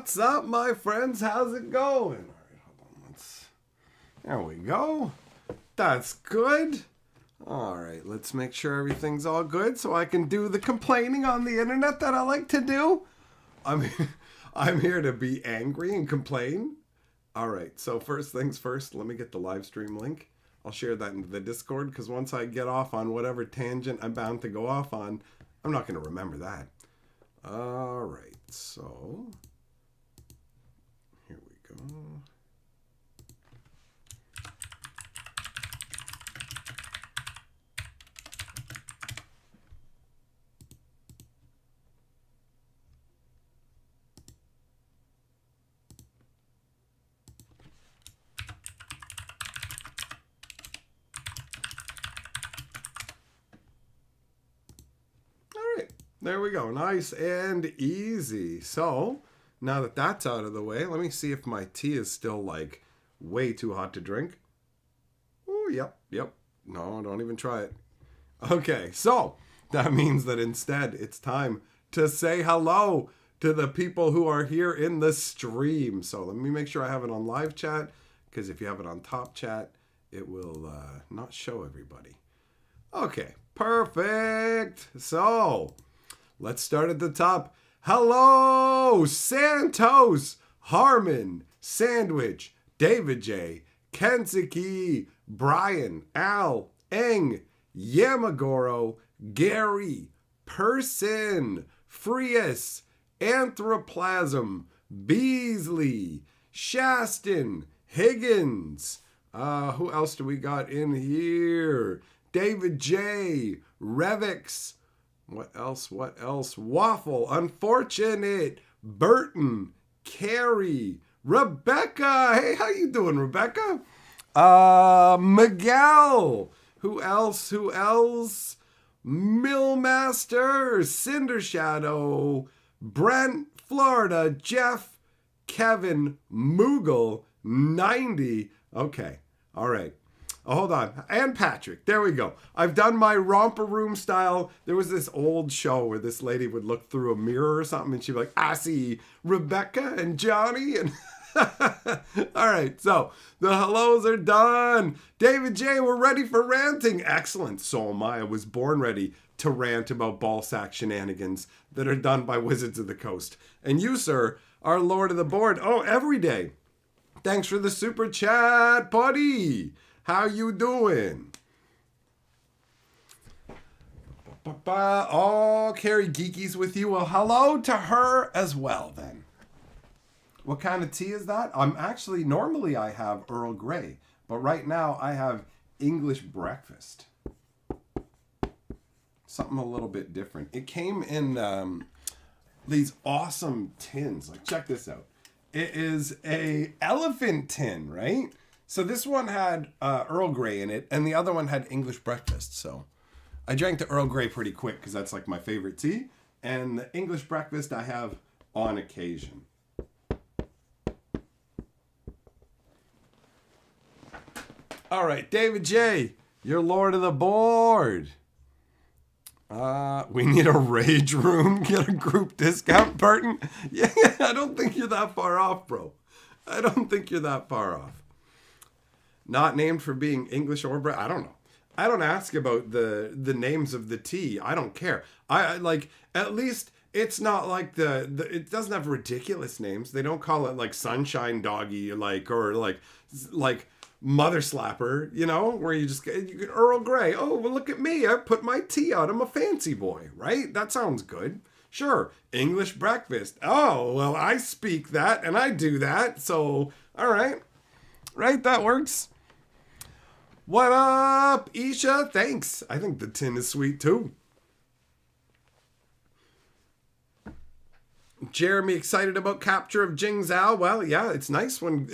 What's up, my friends? How's it going? All right, hold on. There we go. That's good. All right, let's make sure everything's all good so I can do the complaining on the internet that I like to do. I'm here to be angry and complain. All right, so first things first, let me get the live stream link. I'll share that into the Discord because once I get off on whatever tangent I'm bound to go off on, I'm not going to remember that. All right, so here we go. There we go. Nice and easy. So now that that's out of the way, let me see if my tea is still like way too hot to drink. Oh, yep. No, don't even try it. Okay, so that means that instead it's time to say hello to the people who are here in the stream. So let me make sure I have it on live chat, because if you have it on top chat, it will not show everybody. Okay, perfect. So let's start at the top. Hello, Santos, Harmon, Sandwich, David J, Kensuke, Brian, Al, Eng, Yamagoro, Gary, Person, Frias, Anthroplasm, Beasley, Shaston, Higgins. Who else do we got in here? David J, Revix. What else? Waffle, Unfortunate, Burton, Carrie, Rebecca. Hey, how you doing, Rebecca? Miguel. Who else? Millmaster, Cinder Shadow, Brent, Florida, Jeff, Kevin, Moogle, 90. Okay, all right. Oh, hold on. And Patrick. There we go. I've done my romper room style. There was this old show where this lady would look through a mirror or something and she'd be like, I see Rebecca and Johnny. And all right. So the hellos are done. David J, we're ready for ranting. Excellent. So am I. I was born ready to rant about ballsack shenanigans that are done by Wizards of the Coast. And you, sir, are Lord of the Board. Oh, every day. Thanks for the super chat, buddy. How you doing? Oh, Carrie Geeky's with you. Well, hello to her as well, then. What kind of tea is that? Normally I have Earl Grey, but right now I have English breakfast. Something a little bit different. It came in these awesome tins. Like, check this out. It is a elephant tin, right? So this one had Earl Grey in it, and the other one had English breakfast. So I drank the Earl Grey pretty quick because that's like my favorite tea. And the English breakfast I have on occasion. All right, David J, you're Lord of the Board. We need a rage room, get a group discount, Burton. Yeah, I don't think you're that far off, bro. I don't think you're that far off. Not named for being English or British. I don't know. I don't ask about the names of the tea. I don't care. I like, at least it's not like it doesn't have ridiculous names. They don't call it like Sunshine Doggy, or like Mother Slapper, where you get Earl Grey. Oh, well, look at me. I put my tea out. I'm a fancy boy, right? That sounds good. Sure. English breakfast. Oh, well, I speak that and I do that. So, all right. Right? That works. What up, Isha? Thanks. I think the tin is sweet too. Jeremy excited about capture of Jing Zhao. Well, yeah, it's nice when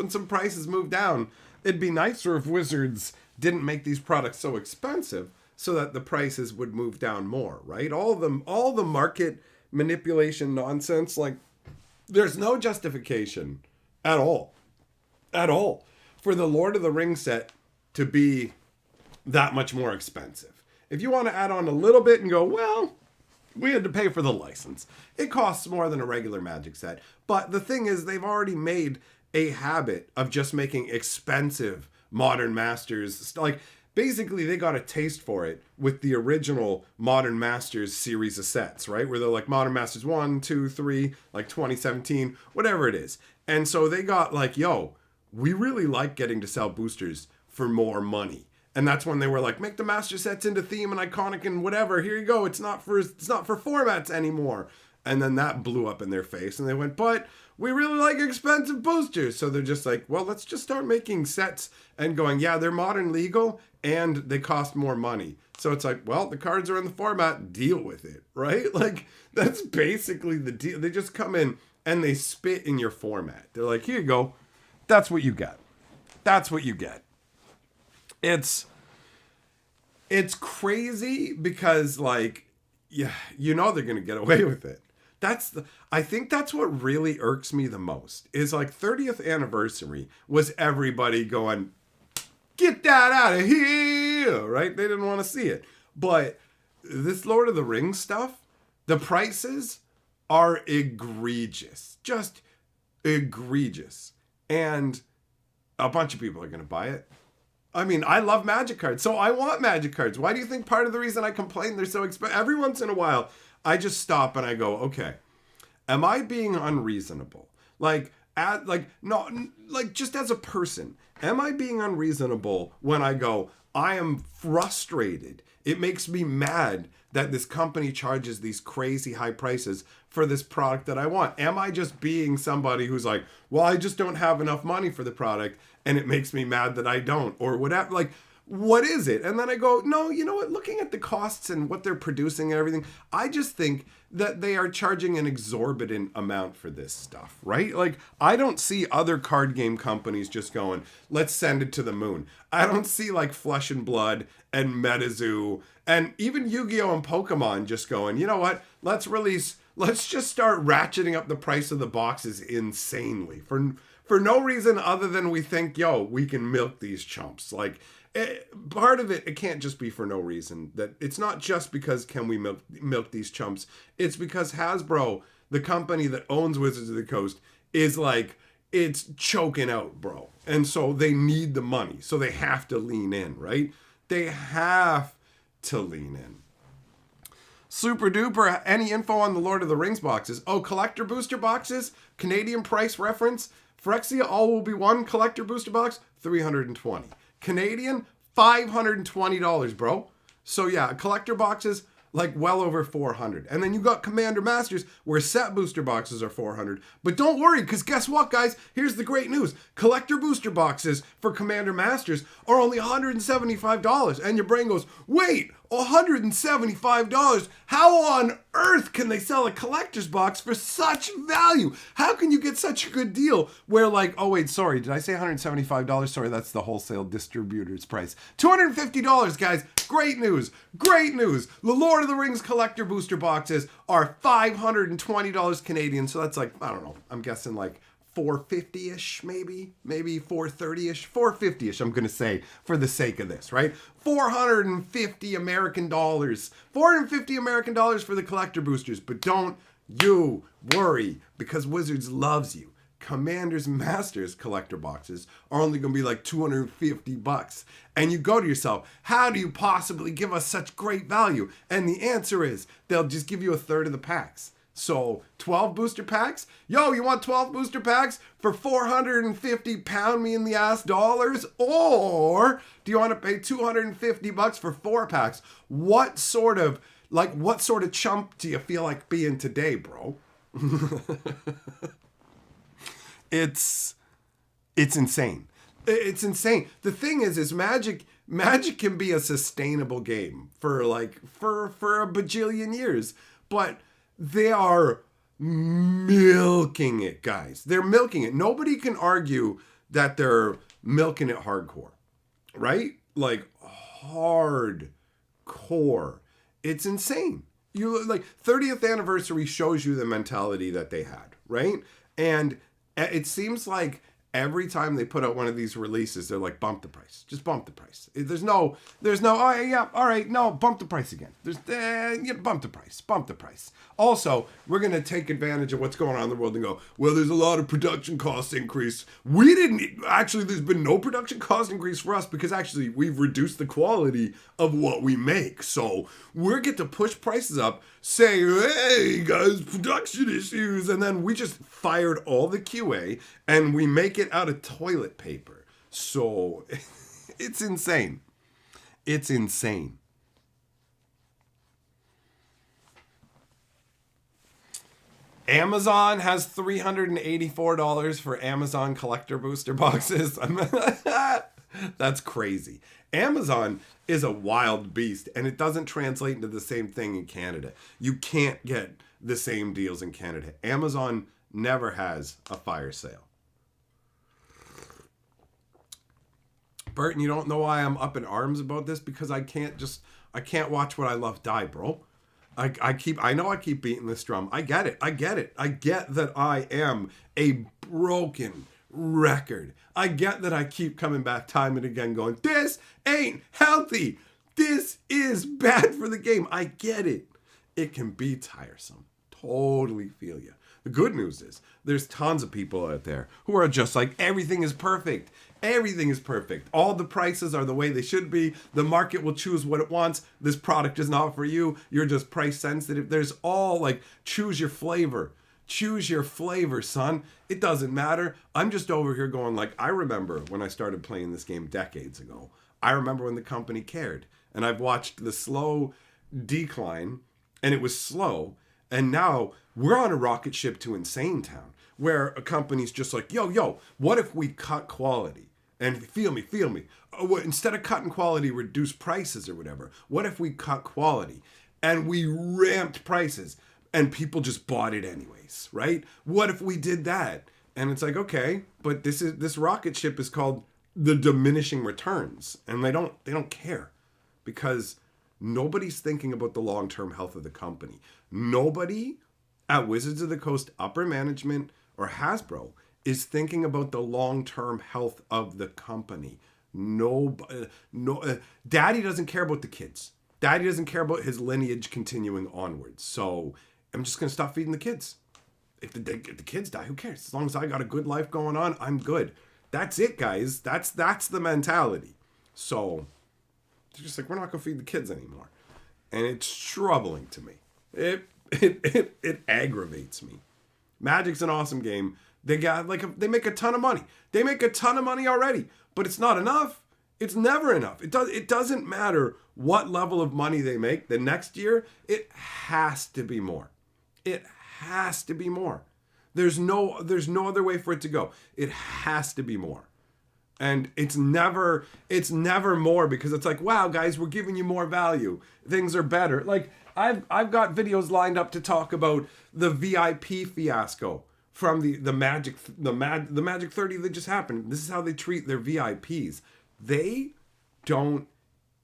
some prices move down. It'd be nicer if Wizards didn't make these products so expensive so that the prices would move down more, right? All the market manipulation nonsense, like, there's no justification at all for the Lord of the Rings set to be that much more expensive. If you want to add on a little bit and go, well, We had to pay for the license. It costs more than a regular Magic set. But the thing is, they've already made a habit of just making expensive Modern Masters. Like, basically, they got a taste for it with the original Modern Masters series of sets, right? Where they're like Modern Masters 1, 2, 3, like 2017, whatever it is. And so they got like, yo, we really like getting to sell boosters for more money. And that's when they were like, make the master sets into theme and iconic and whatever. Here you go. It's not for formats anymore. And then that blew up in their face. And they went, but we really like expensive boosters. So they're just like, well, let's just start making sets and going, yeah, they're modern legal and they cost more money. So it's like, well, the cards are in the format, deal with it, right? Like, that's basically the deal. They just come in and they spit in your format. They're like, here you go. That's what you get. That's what you get. It's crazy because, like, yeah, you know they're going to get away with it. I think that's what really irks me the most is like 30th anniversary was everybody going, get that out of here, right? They didn't want to see it. But this Lord of the Rings stuff, the prices are egregious, just egregious. And a bunch of people are going to buy it. I mean, I love Magic cards, so I want Magic cards. Why do you think part of the reason I complain they're so expensive? Every once in a while, I just stop and I go, okay, am I being unreasonable? Just as a person, am I being unreasonable when I go, I am frustrated. It makes me mad that this company charges these crazy high prices for this product that I want. Am I just being somebody who's like, well, I just don't have enough money for the product and it makes me mad that I don't, or whatever? Like, what is it? And then I go, no, you know what? Looking at the costs and what they're producing and everything, I just think that they are charging an exorbitant amount for this stuff, right? Like, I don't see other card game companies just going, let's send it to the moon. I don't see like Flesh and Blood and MetaZoo and even Yu-Gi-Oh! And Pokemon just going, you know what? Let's just start ratcheting up the price of the boxes insanely for no reason other than we think, yo, we can milk these chumps. Like, part of it can't just be for no reason. That it's not just because can we milk these chumps. It's because Hasbro, the company that owns Wizards of the Coast, is like, it's choking out, bro. And so they need the money. So they have to lean in, right? They have to lean in. Super duper. Any info on the Lord of the Rings boxes? Oh, collector booster boxes? Canadian price reference? Phyrexia all will be one collector booster box, $320. Canadian, $520, bro. So yeah, collector boxes, like well over $400. And then you got Commander Masters, where set booster boxes are $400. But don't worry, because guess what, guys? Here's the great news. Collector booster boxes for Commander Masters are only $175. And your brain goes, wait, $175? How on earth can they sell a collector's box for such value? How can you get such a good deal where like, oh wait, sorry, did I say $175? Sorry, that's the wholesale distributor's price. $250, guys. Great news. Great news. The Lord of the Rings collector booster boxes are $520 Canadian. So that's like, I don't know, I'm guessing like $450-ish, maybe $430-ish, $450-ish, I'm going to say for the sake of this, right? $450 American dollars. $450 American dollars for the collector boosters. But don't you worry, because Wizards loves you. Commander's Masters collector boxes are only going to be like $250. And you go to yourself, how do you possibly give us such great value? And the answer is, they'll just give you a third of the packs. So 12 booster packs? Yo, you want 12 booster packs for 450 pound me in the ass dollars? Or do you want to pay $250 for 4 packs? What sort of chump do you feel like being today, bro? It's insane. It's insane. The thing is Magic can be a sustainable game for a bajillion years, but they are milking it, guys. They're milking it. Nobody can argue that they're milking it hardcore, right? Like hardcore. It's insane. You like 30th anniversary shows you the mentality that they had, right? And it seems like every time they put out one of these releases, they're like, bump the price. Just bump the price. There's no, oh, yeah, all right, no, bump the price again. Bump the price. Also, we're going to take advantage of what's going on in the world and go, well, there's a lot of production cost increase. There's been no production cost increase for us because actually we've reduced the quality of what we make. So we're get to push prices up, say, hey, guys, production issues. And then we just fired all the QA and we make it out of toilet paper. So it's insane. It's insane. Amazon has $384 for Amazon collector booster boxes. That's crazy. Amazon is a wild beast, and it doesn't translate into the same thing in Canada. You can't get the same deals in Canada. Amazon never has a fire sale. Burton, you don't know why I'm up in arms about this? Because I can't watch what I love die, bro. I know I keep beating this drum. I get it. I get that I am a broken record. I get that I keep coming back time and again going, this ain't healthy. This is bad for the game. I get it. It can be tiresome. Totally feel you. The good news is there's tons of people out there who are just like, everything is perfect. Everything is perfect. All the prices are the way they should be. The market will choose what it wants. This product is not for you. You're just price sensitive. There's all like, choose your flavor. Choose your flavor, son. It doesn't matter. I'm just over here going like, I remember when I started playing this game decades ago. I remember when the company cared. And I've watched the slow decline, and it was slow. And now we're on a rocket ship to Insane Town, where a company's just like, yo, what if we cut quality? And feel me. Instead of cutting quality, reduce prices or whatever. What if we cut quality and we ramped prices and people just bought it anyways, right? What if we did that? And it's like, okay, but this rocket ship is called the diminishing returns, and they don't care because nobody's thinking about the long-term health of the company. Nobody at Wizards of the Coast upper management or Hasbro is thinking about the long-term health of the company. Daddy doesn't care about the kids. Daddy doesn't care about his lineage continuing onwards. So I'm just going to stop feeding the kids. If the kids die, who cares? As long as I got a good life going on, I'm good. That's it, guys. That's the mentality. So it's just like, we're not going to feed the kids anymore. And it's troubling to me. It aggravates me. Magic's an awesome game. They make a ton of money. They make a ton of money already, but it's not enough. It's never enough. It doesn't matter what level of money they make. The next year, it has to be more. It has to be more. There's no other way for it to go. It has to be more. And it's never more, because it's like, wow, guys, we're giving you more value. Things are better. Like I've got videos lined up to talk about the VIP fiasco from the Magic 30 that just happened. This is how they treat their VIPs. They don't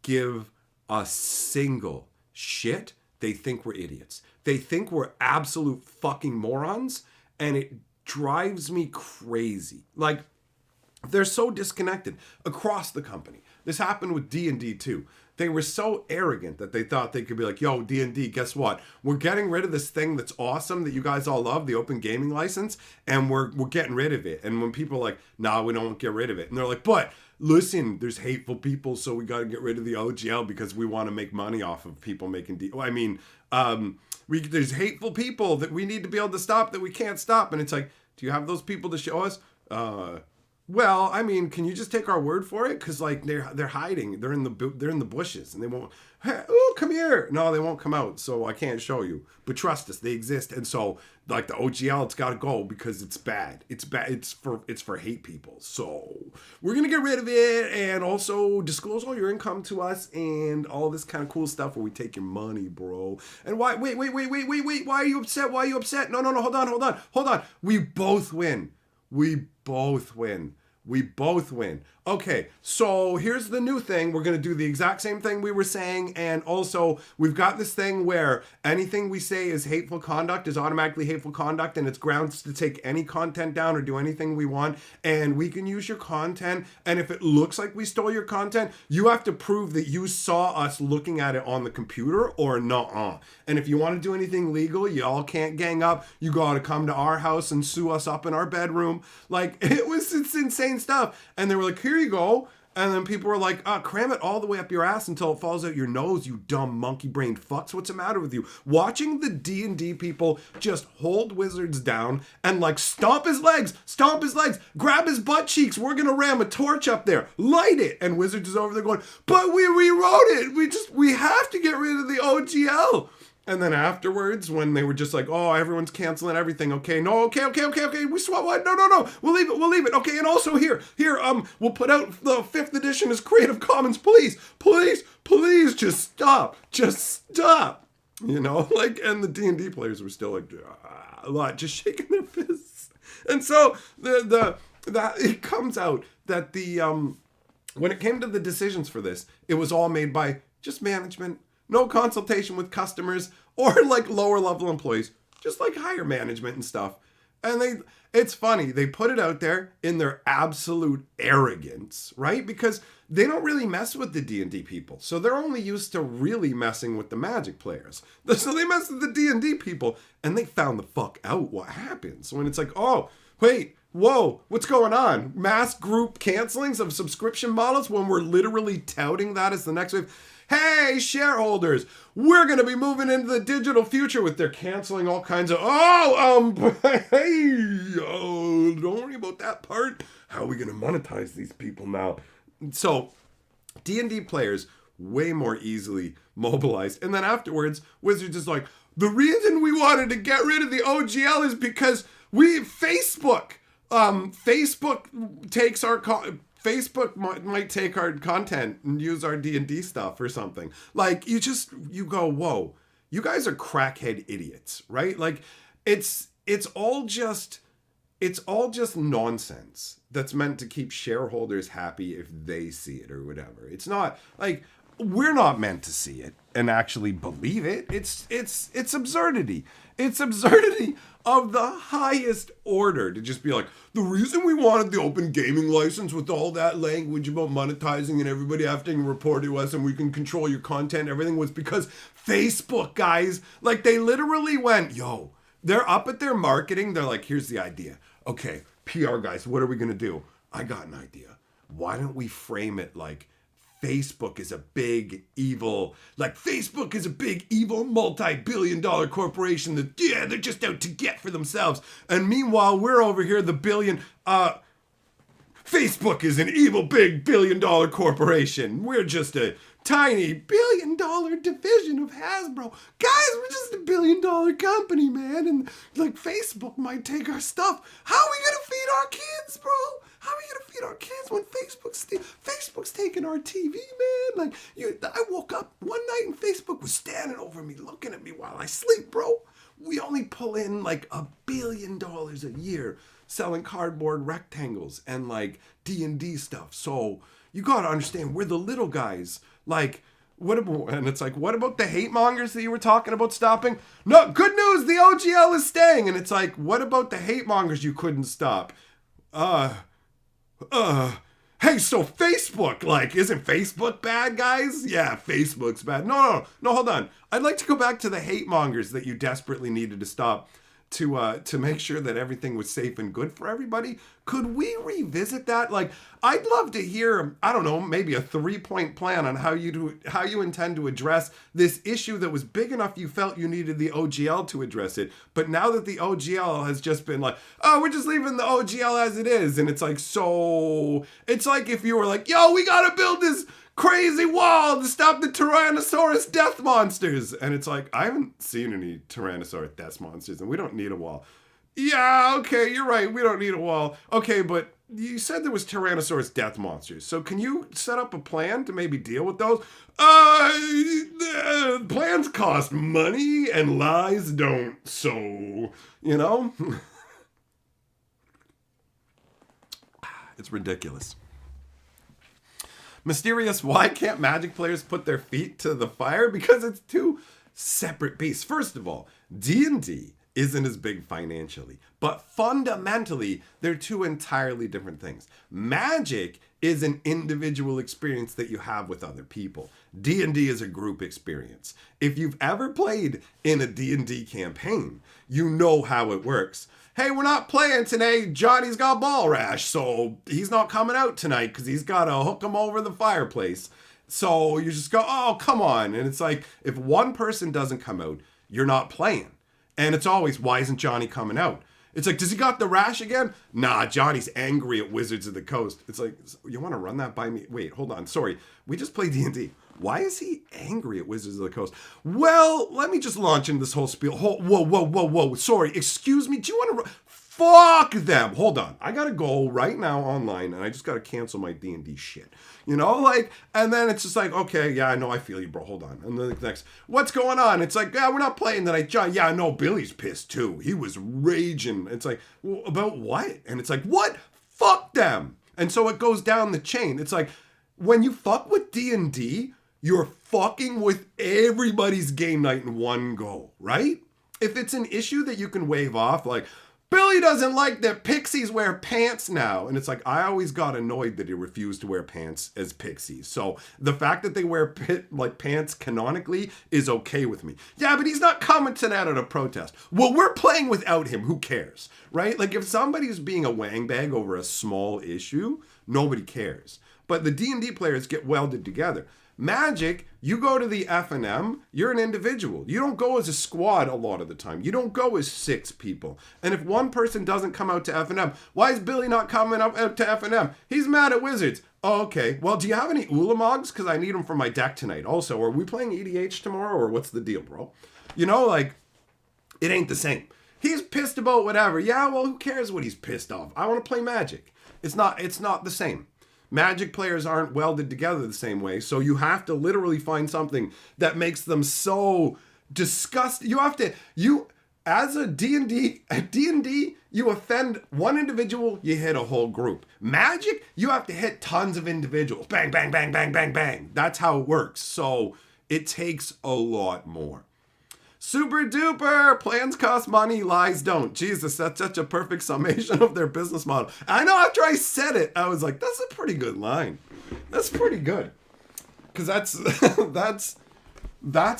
give a single shit. They think we're idiots. They think we're absolute fucking morons, and it drives me crazy. Like, they're so disconnected across the company. This happened with D&D too. They were so arrogant that they thought they could be like, yo, D&D, guess what? We're getting rid of this thing that's awesome that you guys all love, the open gaming license, and we're getting rid of it. And when people are like, nah, we don't get rid of it. And they're like, but listen, there's hateful people, so we got to get rid of the OGL because we want to make money off of people making there's hateful people that we need to be able to stop that we can't stop. And it's like, do you have those people to show us? Well, I mean, can you just take our word for it? Because like they're hiding, they're in the bushes, and they won't. Hey, oh, come here! No, they won't come out, so I can't show you. But trust us, they exist, and so like the OGL, it's got to go because it's bad. It's bad. It's for hate people. So we're gonna get rid of it, and also disclose all your income to us, and all this kind of cool stuff where we take your money, bro. And why? Wait! Why are you upset? Why are you upset? No! Hold on. We both win. We both win. Okay, so here's the new thing. We're going to do the exact same thing we were saying. And also, we've got this thing where anything we say is hateful conduct is automatically hateful conduct, and it's grounds to take any content down or do anything we want. And we can use your content. And if it looks like we stole your content, you have to prove that you saw us looking at it on the computer or nuh-uh. And if you want to do anything legal, you all can't gang up. You got to come to our house and sue us up in our bedroom. Like, it's insane stuff. And they were like, here you go. And then people were like, cram it all the way up your ass until it falls out your nose, you dumb monkey-brained fucks. What's the matter with you? Watching the D&D people just hold Wizards down and like stomp his legs, grab his butt cheeks. We're going to ram a torch up there, light it. And Wizards is over there going, but we rewrote it. We have to get rid of the OGL. And then afterwards, when they were just like, oh, everyone's canceling everything. Okay, no, okay. We swap what? No. We'll leave it. Okay, and also here, we'll put out the 5th edition as Creative Commons. Please, just stop. You know, like, and the D&D players were still like, a lot, just shaking their fists. And so it comes out that when it came to the decisions for this, it was all made by just management. No consultation with customers or like lower level employees, just like higher management and stuff. And it's funny, they put it out there in their absolute arrogance, right? Because they don't really mess with the D&D people. So they're only used to really messing with the Magic players. So they mess with the D&D people and they found the fuck out what happens when it's like, oh, wait, whoa, what's going on? Mass group cancelings of subscription models when we're literally touting that as the next wave. Hey, shareholders, we're going to be moving into the digital future with their canceling all kinds of, don't worry about that part. How are we going to monetize these people now? So D&D players way more easily mobilized. And then afterwards, Wizards is like, the reason we wanted to get rid of the OGL is because Facebook takes our... Facebook might take our content and use our D&D stuff or something. Like, you go, whoa, you guys are crackhead idiots, right? Like, it's all just nonsense that's meant to keep shareholders happy if they see it or whatever. It's not like we're not meant to see it and actually believe it. It's absurdity. It's absurdity of the highest order to just be like, the reason we wanted the open gaming license with all that language about monetizing and everybody having to report to us and we can control your content and everything was because Facebook, guys, like they literally went, yo, they're up at their marketing. They're like, here's the idea. Okay, PR guys, what are we going to do? I got an idea. Why don't we frame it like Facebook is a big evil multi-billion-dollar corporation that, they're just out to get for themselves. And meanwhile, we're over here, the Facebook is an evil big billion-dollar corporation. We're just a tiny billion-dollar division of Hasbro. Guys, we're just a billion-dollar company, man. And like Facebook might take our stuff. How are we going to feed our kids, bro? How are we going to feed our kids when Facebook's taking our TV, man? Like, I woke up one night and Facebook was standing over me, looking at me while I sleep, bro. We only pull in like $1 billion a year selling cardboard rectangles and like D&D stuff. So you got to understand, we're the little guys. Like, what about the hate mongers that you were talking about stopping? No, good news, the OGL is staying. And it's like, what about the hate mongers you couldn't stop? Hey, so Facebook, like, isn't Facebook bad, guys? Yeah, Facebook's bad. No, hold on. I'd like to go back to the hate mongers that you desperately needed to stop to make sure that everything was safe and good for everybody. Could we revisit that? Like, I'd love to hear, I don't know, maybe a 3-point plan on how you intend to address this issue that was big enough you felt you needed the OGL to address it. But now that the OGL has just been like, oh, we're just leaving the OGL as it is. And it's like, so it's like if you were like, yo, we got to build this crazy wall to stop the Tyrannosaurus death monsters. And it's like, I haven't seen any Tyrannosaurus death monsters and we don't need a wall. Yeah, okay, you're right. We don't need a wall. Okay, but you said there was Tyrannosaurus death monsters. So can you set up a plan to maybe deal with those? Plans cost money and lies don't. So, you know? It's ridiculous. Mysterious, why can't Magic players put their feet to the fire? Because it's two separate beasts. First of all, D&D isn't as big financially, but fundamentally, they're two entirely different things. Magic is an individual experience that you have with other people. D&D is a group experience. If you've ever played in a D&D campaign, you know how it works. Hey, we're not playing today. Johnny's got ball rash, so he's not coming out tonight because he's got to hook him over the fireplace. So you just go, oh, come on. And it's like, if one person doesn't come out, you're not playing. And it's always, why isn't Johnny coming out? It's like, does he got the rash again? Nah, Johnny's angry at Wizards of the Coast. It's like, you want to run that by me? Wait, hold on. Sorry. We just played D&D. Why is he angry at Wizards of the Coast? Well, let me just launch into this whole spiel. Whoa. Sorry. Excuse me. Do you want to... Fuck them. Hold on. I got to go right now online and I just got to cancel my D&D shit. You know, like, and then it's just like, okay, yeah, I know, I feel you, bro. Hold on. And then the next, what's going on? It's like, yeah, we're not playing tonight. John, yeah, I know, Billy's pissed too. He was raging. It's like, well, about what? And it's like, what? Fuck them. And so it goes down the chain. It's like, when you fuck with D&D, you're fucking with everybody's game night in one go, right? If it's an issue that you can wave off, like, Billy doesn't like that pixies wear pants now. And it's like, I always got annoyed that he refused to wear pants as pixies. So the fact that they wear pants canonically is okay with me. Yeah, but he's not coming tonight at a protest. Well, we're playing without him. Who cares? Right? Like if somebody's being a wangbag over a small issue, nobody cares. But the D&D players get welded together. Magic, you go to the F&M, you're an individual. You don't go as a squad a lot of the time. You don't go as 6 people. And if one person doesn't come out to F&M, why is Billy not coming up to F&M? He's mad at Wizards. Oh, okay. Well, do you have any Ulamogs? Because I need them for my deck tonight. Also, are we playing EDH tomorrow or what's the deal, bro? You know, like, it ain't the same. He's pissed about whatever. Yeah, well, who cares what he's pissed off? I want to play Magic. It's not the same. Magic players aren't welded together the same way, so you have to literally find something that makes them so disgusting. As a D&D, at D&D, you offend one individual, you hit a whole group. Magic, you have to hit tons of individuals. Bang, bang, bang, bang, bang, bang. That's how it works. So it takes a lot more. Super duper! Plans cost money, lies don't. Jesus, that's such a perfect summation of their business model. I know after I said it, I was like, that's a pretty good line. That's pretty good. Because that's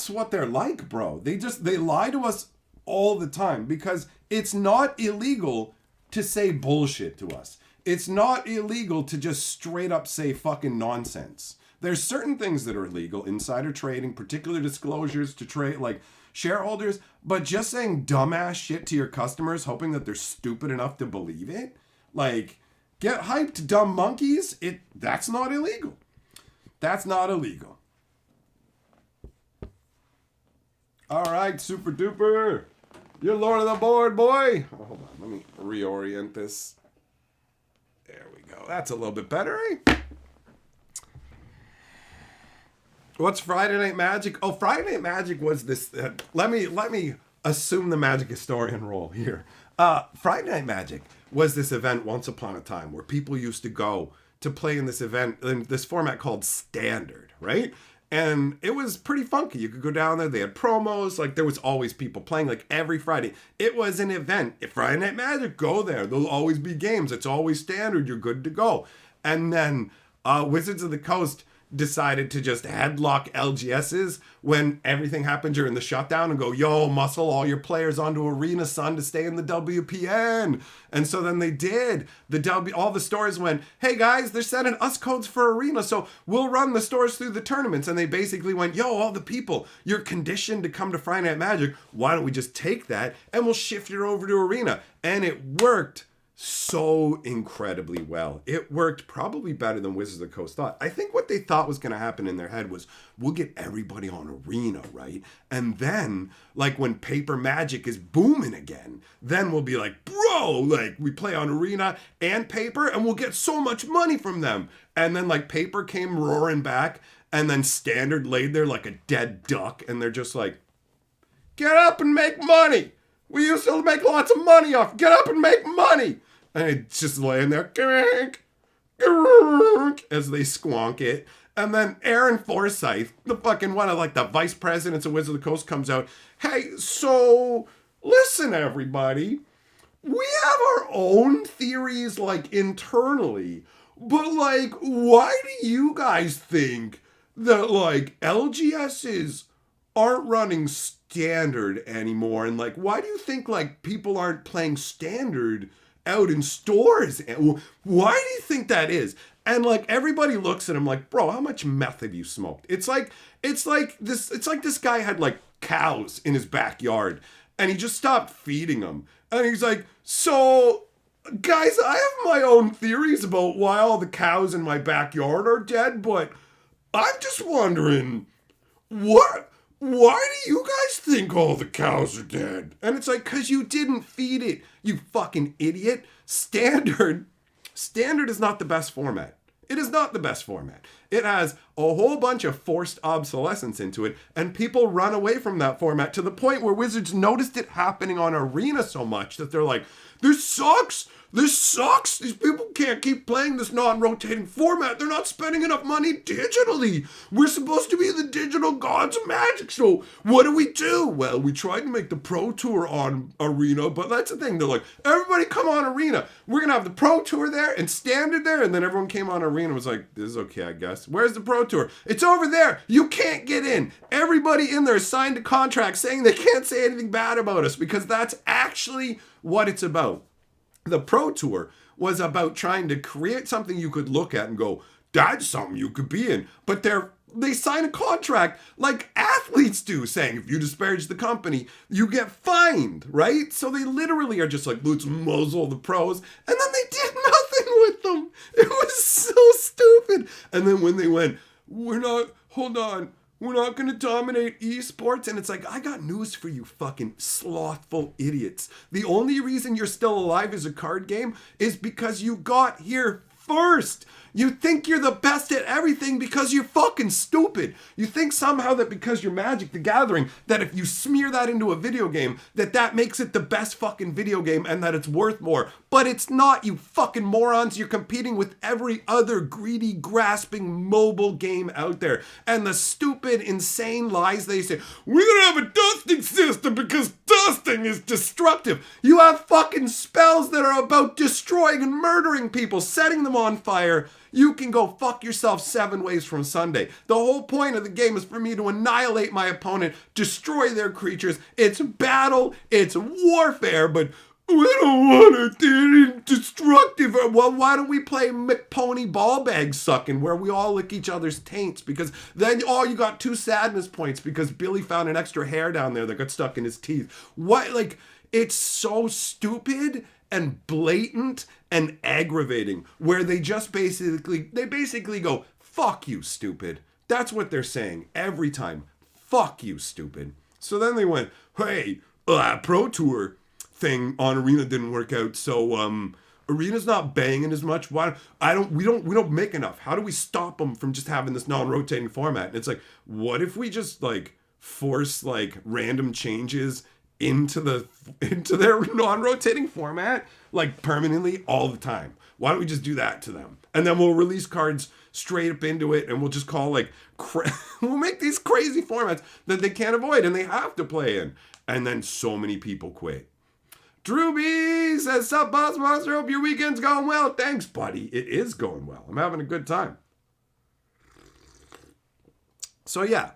what they're like, bro. They lie to us all the time because it's not illegal to say bullshit to us. It's not illegal to just straight up say fucking nonsense. There's certain things that are illegal, insider trading, particular disclosures to trade, like shareholders, but just saying dumbass shit to your customers, hoping that they're stupid enough to believe it, like, get hyped, dumb monkeys, that's not illegal. That's not illegal. All right, super duper. You're lord of the board, boy. Oh, hold on, let me reorient this. There we go. That's a little bit better, eh? What's Friday Night Magic? Oh, Friday Night Magic was this. Let me assume the Magic historian role here. Friday Night Magic was this event once upon a time where people used to go to play in this event in this format called Standard, right? And it was pretty funky. You could go down there. They had promos. Like there was always people playing like every Friday. It was an event. If Friday Night Magic, go there. There'll always be games. It's always Standard. You're good to go. And then Wizards of the Coast decided to just headlock LGSs when everything happened during the shutdown and go, yo, muscle all your players onto Arena, son, to stay in the WPN. And so then they did. All the stores went, hey guys, they're sending us codes for Arena, so we'll run the stores through the tournaments. And they basically went, yo, all the people, you're conditioned to come to Friday Night Magic. Why don't we just take that and we'll shift it over to Arena? And it worked so incredibly well. It worked probably better than Wizards of the Coast thought. I think what they thought was going to happen in their head was, we'll get everybody on Arena, right? And then, like, when Paper Magic is booming again, then we'll be like, bro, like, we play on Arena and Paper, and we'll get so much money from them. And then, like, Paper came roaring back, and then Standard laid there like a dead duck, and they're just like, get up and make money! We used to make lots of money off. Get up and make money. And it's just laying there. as they squonk it. And then Aaron Forsyth, the fucking one of like the vice presidents of Wizards of the Coast, comes out. Hey, so listen, everybody. We have our own theories like internally, but like, why do you guys think that like LGSs aren't running standard anymore? And like, why do you think like people aren't playing standard out in stores? Why do you think that is? And like everybody looks at him like, bro, how much meth have you smoked? It's like this guy had like cows in his backyard and he just stopped feeding them. And he's like, so guys, I have my own theories about why all the cows in my backyard are dead, but I'm just wondering, why do you guys think all the cows are dead? And it's like, because you didn't feed it, you fucking idiot. Standard is not the best format. It is not the best format. It has a whole bunch of forced obsolescence into it, and people run away from that format to the point where Wizards noticed it happening on Arena so much that they're like, this sucks. This sucks. These people can't keep playing this non-rotating format. They're not spending enough money digitally. We're supposed to be the digital gods of Magic. So what do? Well, we tried to make the Pro Tour on Arena, but that's the thing. They're like, everybody come on Arena. We're going to have the Pro Tour there and Standard there. And then everyone came on Arena and was like, this is okay, I guess. Where's the Pro Tour? It's over there. You can't get in. Everybody in there signed a contract saying they can't say anything bad about us because that's actually what it's about. The Pro Tour was about trying to create something you could look at and go, that's something you could be in. But they sign a contract like athletes do, saying if you disparage the company, you get fined, right? So they literally are just like, let's muzzle the pros. And then they did nothing with them. It was so stupid. And then when they went, we're not going to dominate esports. And it's like, I got news for you fucking slothful idiots. The only reason you're still alive as a card game is because you got here first. You think you're the best at everything because you're fucking stupid. You think somehow that because you're Magic the Gathering, that if you smear that into a video game, that makes it the best fucking video game and that it's worth more. But it's not, you fucking morons. You're competing with every other greedy, grasping mobile game out there. And the stupid, insane lies they say, we're gonna have a dusting system because dusting is destructive. You have fucking spells that are about destroying and murdering people, setting them on fire. You can go fuck yourself 7 ways from Sunday. The whole point of the game is for me to annihilate my opponent, destroy their creatures. It's battle, it's warfare, but we don't want to be destructive. Well, why don't we play McPony ball bag sucking where we all lick each other's taints? Because then, you got 2 sadness points because Billy found an extra hair down there that got stuck in his teeth. What? Like, it's so stupid and blatant and aggravating where they just basically go, fuck you, stupid. That's what they're saying every time. Fuck you, stupid. So then they went, hey, Pro Tour thing on Arena didn't work out, so Arena's not banging as much. Why? We don't make enough. How do we stop them from just having this non-rotating format? And it's like, what if we just like force like random changes into their non-rotating format like permanently all the time? Why don't we just do that to them? And then we'll release cards straight up into it and we'll just call like we'll make these crazy formats that they can't avoid and they have to play in. And then so many people quit. Drew B says, sup, boss monster, hope your weekend's going well. Thanks, buddy. It is going well. I'm having a good time. So yeah,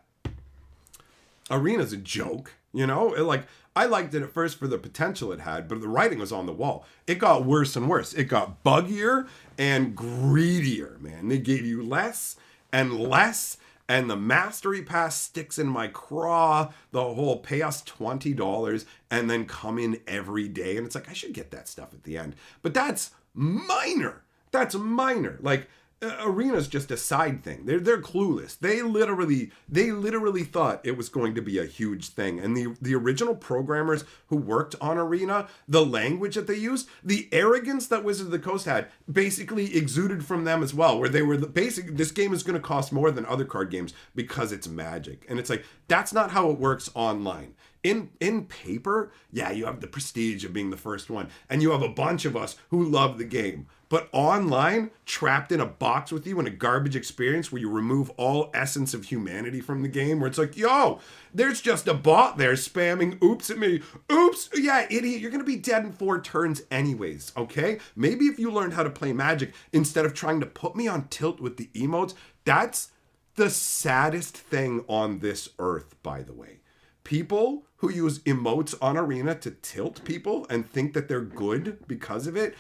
Arena's a joke, like I liked it at first for the potential it had, but the writing was on the wall. It got worse and worse. It got buggier and greedier, man. They gave you less and less, and the Mastery Pass sticks in my craw. The whole pay us $20 and then come in every day. And it's like, I should get that stuff at the end. But that's minor. Like, Arena's just a side thing. They're clueless. They literally thought it was going to be a huge thing. And the original programmers who worked on Arena, the language that they used, the arrogance that Wizards of the Coast had, basically exuded from them as well. Where they were this game is going to cost more than other card games because it's Magic. And it's like, that's not how it works online. In paper, yeah, you have the prestige of being the first one. And you have a bunch of us who love the game. But online, trapped in a box with you in a garbage experience where you remove all essence of humanity from the game, where it's like, yo, there's just a bot there spamming oops at me. Oops, yeah, idiot, you're going to be dead in 4 turns anyways, okay? Maybe if you learned how to play Magic instead of trying to put me on tilt with the emotes, that's the saddest thing on this earth, by the way. People who use emotes on Arena to tilt people and think that they're good because of it,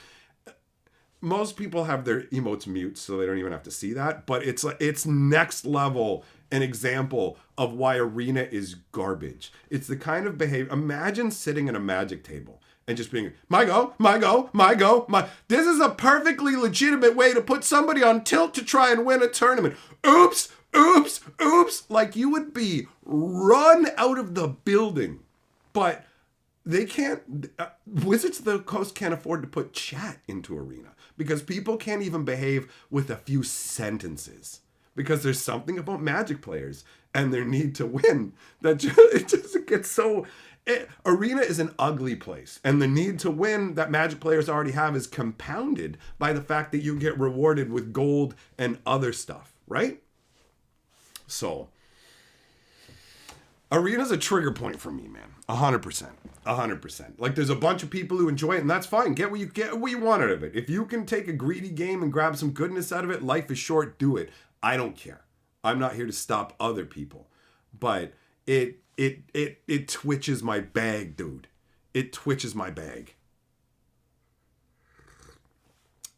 most people have their emotes mute, so they don't even have to see that. But it's like, it's next level an example of why Arena is garbage. It's the kind of behavior. Imagine sitting at a Magic table and just being, my go, my go, my go, my. This is a perfectly legitimate way to put somebody on tilt to try and win a tournament. Oops, oops, oops. Like, you would be run out of the building. But they can't, Wizards of the Coast can't afford to put chat into Arena because people can't even behave with a few sentences because there's something about Magic players and their need to win that it just gets so... Arena is an ugly place, and the need to win that Magic players already have is compounded by the fact that you get rewarded with gold and other stuff, right? So... Arena's a trigger point for me, man. 100%. 100%. Like, there's a bunch of people who enjoy it, and that's fine. Get what you want out of it. If you can take a greedy game and grab some goodness out of it, life is short, do it. I don't care. I'm not here to stop other people. But it twitches my bag, dude. It twitches my bag.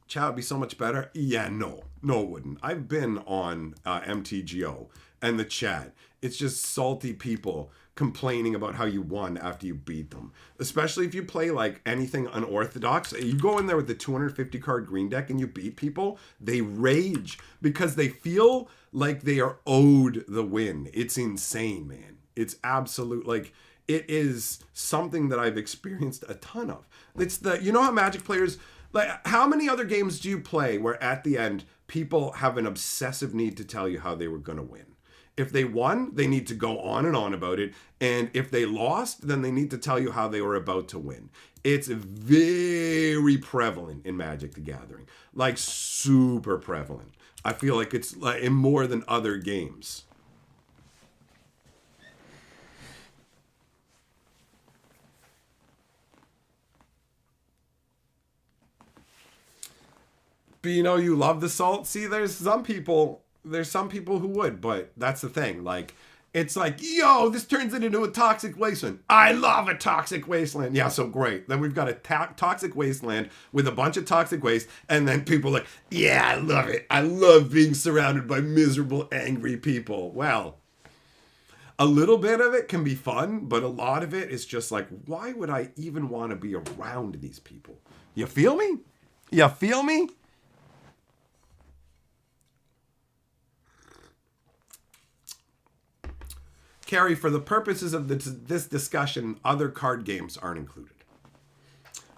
Chat would be so much better. Yeah, no, it wouldn't. I've been on MTGO and the chat. It's just salty people complaining about how you won after you beat them. Especially if you play like anything unorthodox. You go in there with the 250 card green deck and you beat people, they rage because they feel like they are owed the win. It's insane, man. It's absolute, like, it is something that I've experienced a ton of. It's the, you know how Magic players, like, how many other games do you play where at the end people have an obsessive need to tell you how they were going to win? If they won, they need to go on and on about it. And if they lost, then they need to tell you how they were about to win. It's very prevalent in Magic the Gathering. Like, super prevalent. I feel like it's like in more than other games. But you know, you love the salt. See, there's some people who would, but that's the thing. Like, it's like, yo, this turns it into a toxic wasteland. I love a toxic wasteland. Yeah, so great. Then we've got a toxic wasteland with a bunch of toxic waste, and then people are like, yeah, I love it. I love being surrounded by miserable, angry people. Well, a little bit of it can be fun, but a lot of it is just like, why would I even want to be around these people? You feel me? You feel me? Carrie, for the purposes of this discussion, other card games aren't included.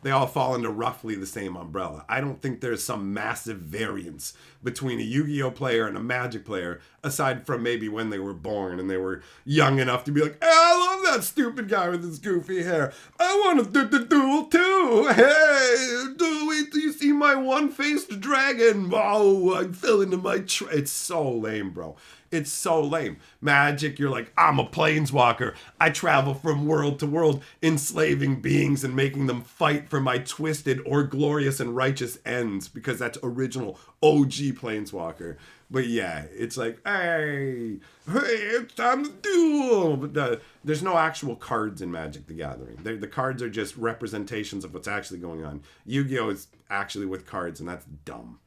They all fall into roughly the same umbrella. I don't think there's some massive variance between a Yu-Gi-Oh player and a Magic player, aside from maybe when they were born and they were young enough to be like, I love that stupid guy with his goofy hair. I want to do the duel too. Hey, do you see my one-faced dragon? Oh, I fell into my It's so lame, bro. It's so lame. Magic, you're like, I'm a planeswalker. I travel from world to world, enslaving beings and making them fight for my twisted or glorious and righteous ends, because that's original OG planeswalker. But yeah, it's like, hey, it's time to duel. But there's no actual cards in Magic the Gathering. The cards are just representations of what's actually going on. Yu-Gi-Oh is actually with cards, and that's dumb.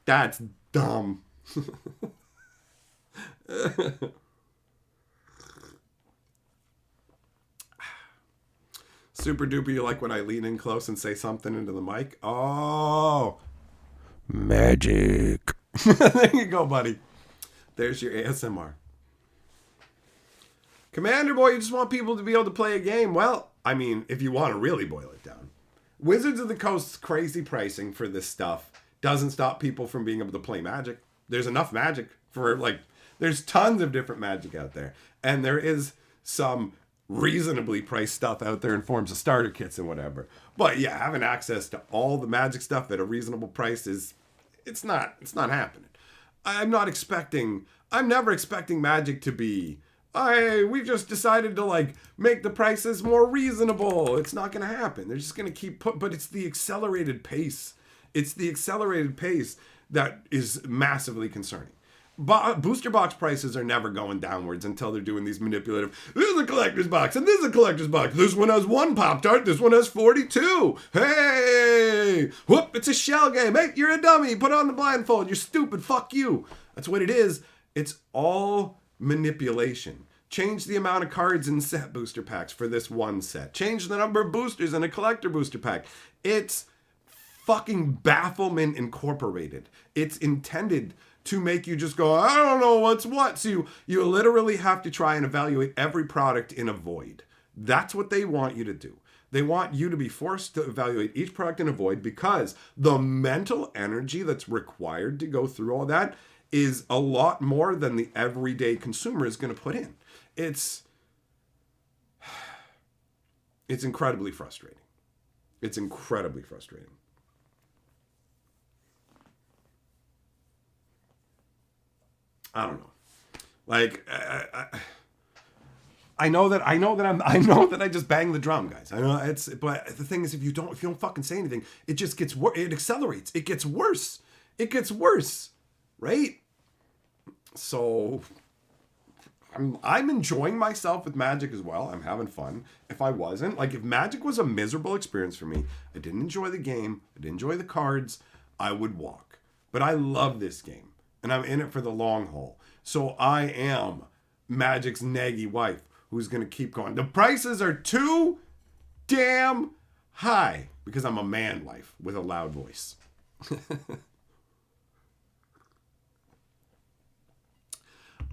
That's dumb. Super duper, you like when I lean in close and say something into the mic? Oh, magic. There you go, buddy. There's your ASMR. Commander Boy, you just want people to be able to play a game. Well, I mean, if you want to really boil it down. Wizards of the Coast's crazy pricing for this stuff doesn't stop people from being able to play Magic. There's enough Magic for, like, there's tons of different Magic out there. And there is some reasonably priced stuff out there in forms of starter kits and whatever. But yeah, having access to all the Magic stuff at a reasonable price it's not happening. I'm never expecting Magic to be, we've just decided to like make the prices more reasonable. It's not going to happen. They're just going to but it's the accelerated pace. It's the accelerated pace that is massively concerning. Booster box prices are never going downwards until they're doing these manipulative, this is a collector's box and this is a collector's box. This one has 1 Pop-Tart, this one has 42. Hey, whoop, it's a shell game. Hey, you're a dummy. Put on the blindfold. You're stupid. Fuck you. That's what it is. It's all manipulation. Change the amount of cards in set booster packs for this one set. Change the number of boosters in a collector booster pack. It's fucking bafflement incorporated. It's intended to make you just go, I don't know what's what. So you literally have to try and evaluate every product in a void. That's what they want you to do. They want you to be forced to evaluate each product in a void because the mental energy that's required to go through all that is a lot more than the everyday consumer is going to put in. It's incredibly frustrating. It's incredibly frustrating. I don't know. Like, I know that I just bang the drum, guys. I know but the thing is, if you don't fucking say anything, it just gets worse. It accelerates. It gets worse. It gets worse, right? So, I'm enjoying myself with Magic as well. I'm having fun. If I wasn't, like, if Magic was a miserable experience for me, I didn't enjoy the game, I didn't enjoy the cards, I would walk. But I love this game. And I'm in it for the long haul. So I am Magic's naggy wife who's going to keep going. The prices are too damn high because I'm a man wife with a loud voice.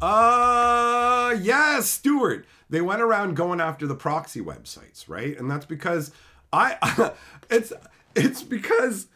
Yes, Stuart. They went around going after the proxy websites, right? And that's because it's because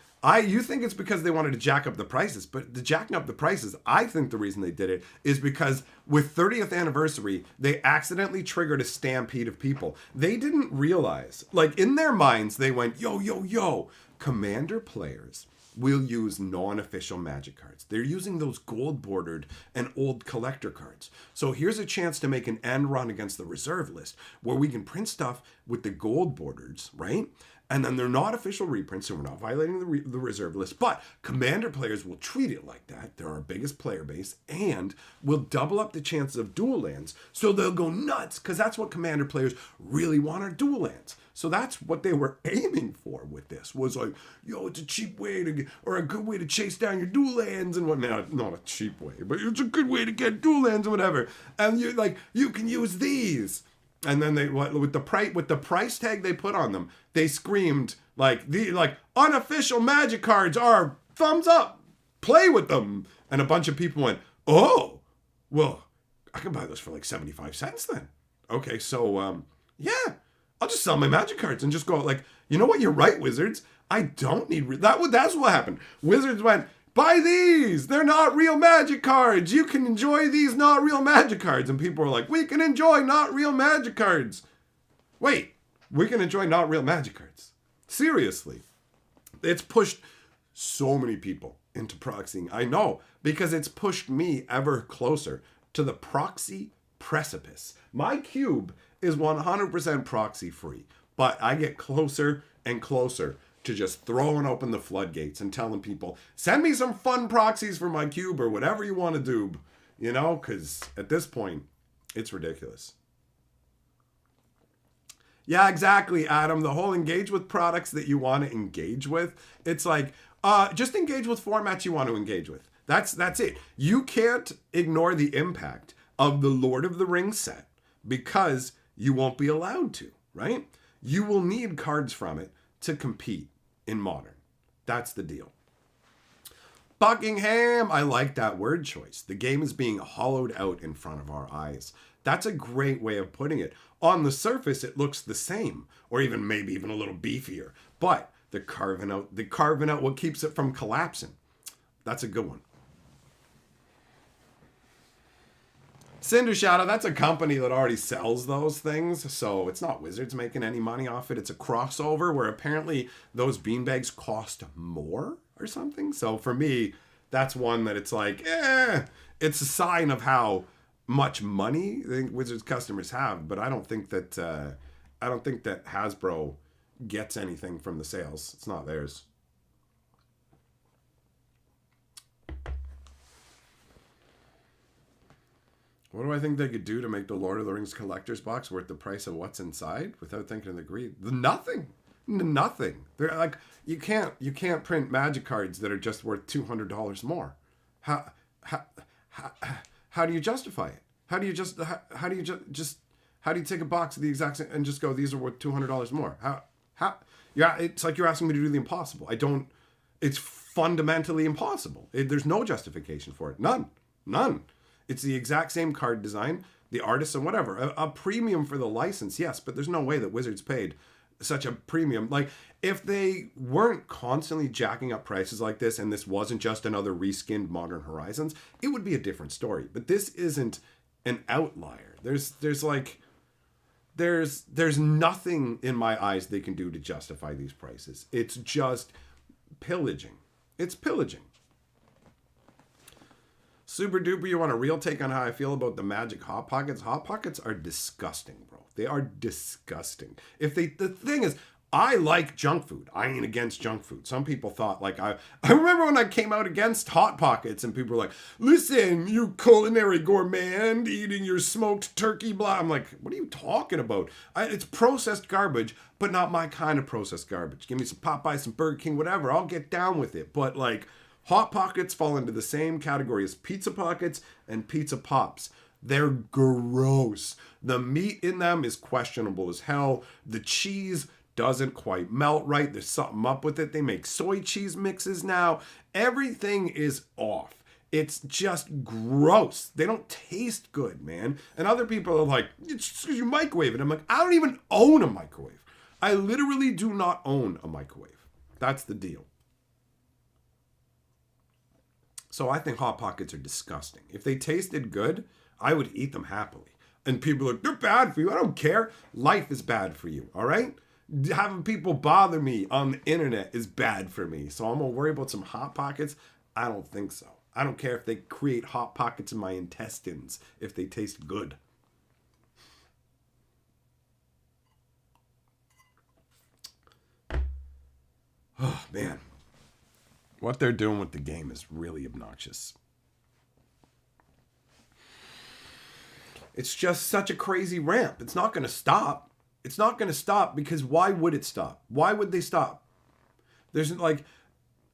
you think it's because they wanted to jack up the prices, but the jacking up the prices, I think the reason they did it is because with 30th anniversary, they accidentally triggered a stampede of people. They didn't realize, like in their minds, they went, yo, Commander players will use non-official Magic cards. They're using those gold bordered and old collector cards. So here's a chance to make an end run against the reserve list where we can print stuff with the gold borders, right? And then they're not official reprints, so we're not violating the reserve list. But Commander players will treat it like that. They're our biggest player base. And will double up the chances of dual lands. So they'll go nuts. Because that's what Commander players really want, are dual lands. So that's what they were aiming for with this. Was like, yo, it's a cheap way to get, or a good way to chase down your dual lands and whatnot. Not a cheap way, but it's a good way to get dual lands or whatever. And you're like, you can use these. And then they, with the price tag they put on them, they screamed like unofficial Magic cards are thumbs up, play with them. And a bunch of people went, oh, well, I can buy those for like 75 cents then. Okay, so yeah, I'll just sell my Magic cards and just go like, you know what? You're right, Wizards. I don't need that's what happened. Wizards went, buy these. They're not real Magic cards. You can enjoy these not real Magic cards. And people were like, we can enjoy not real Magic cards. Wait, we can enjoy not real Magic cards. Seriously. It's pushed so many people into proxying. I know, because it's pushed me ever closer to the proxy precipice. My cube is 100% proxy free, but I get closer and closer to just throwing open the floodgates and telling people, send me some fun proxies for my cube or whatever you want to do, you know, because at this point, it's ridiculous. Yeah, exactly, Adam. The whole engage with products that you want to engage with, it's like, just engage with formats you want to engage with. That's it. You can't ignore the impact of the Lord of the Rings set because you won't be allowed to, right? You will need cards from it to compete in Modern. That's the deal. Buckingham, I like that word choice. The game is being hollowed out in front of our eyes. That's a great way of putting it. On the surface, it looks the same, or maybe even a little beefier. But they're carving out what keeps it from collapsing. That's a good one. Cinder Shadow, that's a company that already sells those things, so it's not Wizards making any money off it. It's a crossover where apparently those beanbags cost more or something. So for me, that's one that it's like, it's a sign of how much money I think Wizards customers have, but I don't think that Hasbro gets anything from the sales. It's not theirs. What do I think they could do to make the Lord of the Rings collector's box worth the price of what's inside without thinking of the greed? Nothing. Nothing. They're like, you can't print Magic cards that are just worth $200 more. How do you justify it? How do you take a box of the exact same and just go, these are worth $200 more? How? Yeah, it's like you're asking me to do the impossible. It's fundamentally impossible. There's no justification for it. None. It's the exact same card design, the artists and whatever. A premium for the license, yes, but there's no way that Wizards paid such a premium. Like, if they weren't constantly jacking up prices like this and this wasn't just another reskinned Modern Horizons, it would be a different story. But this isn't an outlier. There's nothing in my eyes they can do to justify these prices. It's just pillaging. It's pillaging. Super duper, you want a real take on how I feel about the Magic Hot Pockets? Hot Pockets are disgusting, bro. They are disgusting. The thing is, I like junk food. I ain't against junk food. Some people thought, like, I remember when I came out against Hot Pockets and people were like, listen, you culinary gourmand eating your smoked turkey, blah. I'm like, what are you talking about? It's processed garbage, but not my kind of processed garbage. Give me some Popeye, some Burger King, whatever. I'll get down with it. But, like, Hot Pockets fall into the same category as Pizza Pockets and Pizza Pops. They're gross. The meat in them is questionable as hell. The cheese doesn't quite melt right. There's something up with it. They make soy cheese mixes now. Everything is off. It's just gross. They don't taste good, man. And other people are like, it's just because you microwave it. I'm like, I don't even own a microwave. I literally do not own a microwave. That's the deal. So I think Hot Pockets are disgusting. If they tasted good, I would eat them happily. And people are like, they're bad for you. I don't care. Life is bad for you, all right? Having people bother me on the internet is bad for me. So I'm going to worry about some Hot Pockets? I don't think so. I don't care if they create Hot Pockets in my intestines, if they taste good. Oh, man. What they're doing with the game is really obnoxious. It's just such a crazy ramp. It's not going to stop. It's not going to stop because why would it stop? Why would they stop? There's like,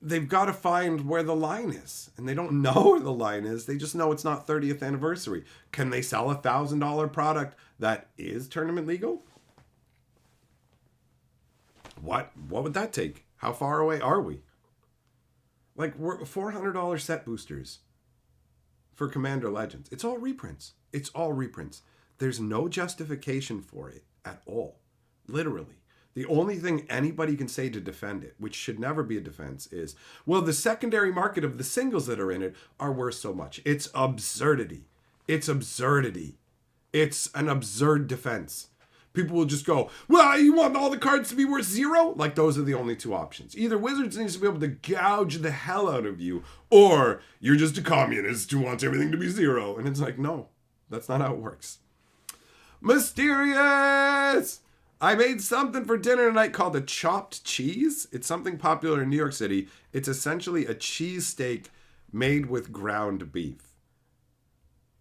they've got to find where the line is. And they don't know where the line is. They just know it's not 30th anniversary. Can they sell a $1,000 product that is tournament legal? What would that take? How far away are we? Like, we're $400 set boosters for Commander Legends. It's all reprints. It's all reprints. There's no justification for it at all. Literally. The only thing anybody can say to defend it, which should never be a defense, is, well, the secondary market of the singles that are in it are worth so much. It's absurdity. It's absurdity. It's an absurd defense. People will just go, well, you want all the cards to be worth zero? Like, those are the only two options. Either Wizards needs to be able to gouge the hell out of you, or you're just a communist who wants everything to be zero. And it's like, no, that's not how it works. Mysterious! I made something for dinner tonight called a chopped cheese. It's something popular in New York City. It's essentially a cheesesteak made with ground beef.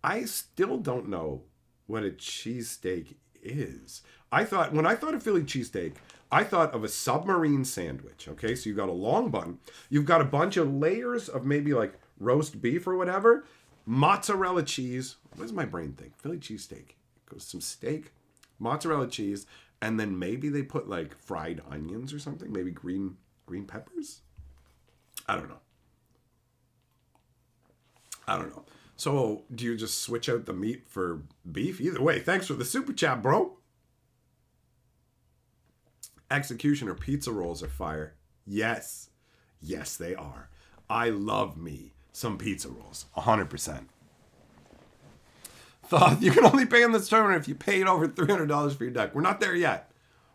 I still don't know what a cheesesteak is. When I thought of Philly cheesesteak, I thought of a submarine sandwich. Okay, so you've got a long bun, you've got a bunch of layers of maybe like roast beef or whatever, mozzarella cheese. What does my brain think? Philly cheesesteak. Goes some steak, mozzarella cheese, and then maybe they put like fried onions or something, maybe green peppers. I don't know. So, do you just switch out the meat for beef? Either way, thanks for the super chat, bro. Executioner pizza rolls are fire. Yes. Yes, they are. I love me some pizza rolls. 100%. Thought you can only pay in this tournament if you paid over $300 for your deck. We're not there yet.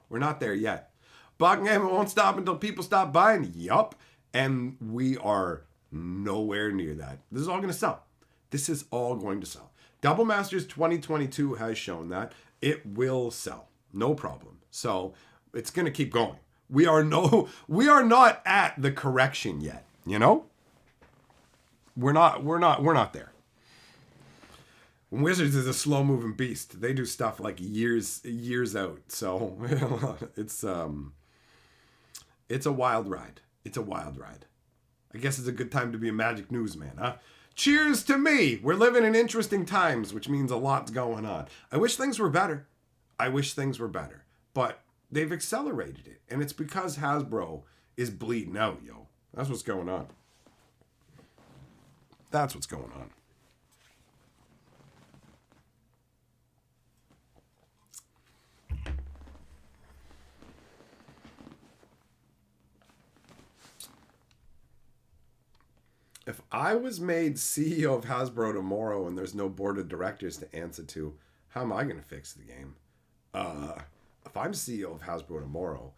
We're not there yet. Buckingham won't stop until people stop buying. Yup. And we are nowhere near that. This is all going to sell. This is all going to sell. Double Masters 2022 has shown that it will sell. No problem. So it's going to keep going. We are not at the correction yet. You know? We're not there. Wizards is a slow moving beast. They do stuff like years out. So it's a wild ride. It's a wild ride. I guess it's a good time to be a Magic newsman, huh? Cheers to me. We're living in interesting times, which means a lot's going on. I wish things were better. But they've accelerated it. And it's because Hasbro is bleeding out, yo. That's what's going on. That's what's going on. If I was made CEO of Hasbro tomorrow and there's no board of directors to answer to, how am I going to fix the game? If I'm CEO of Hasbro tomorrow,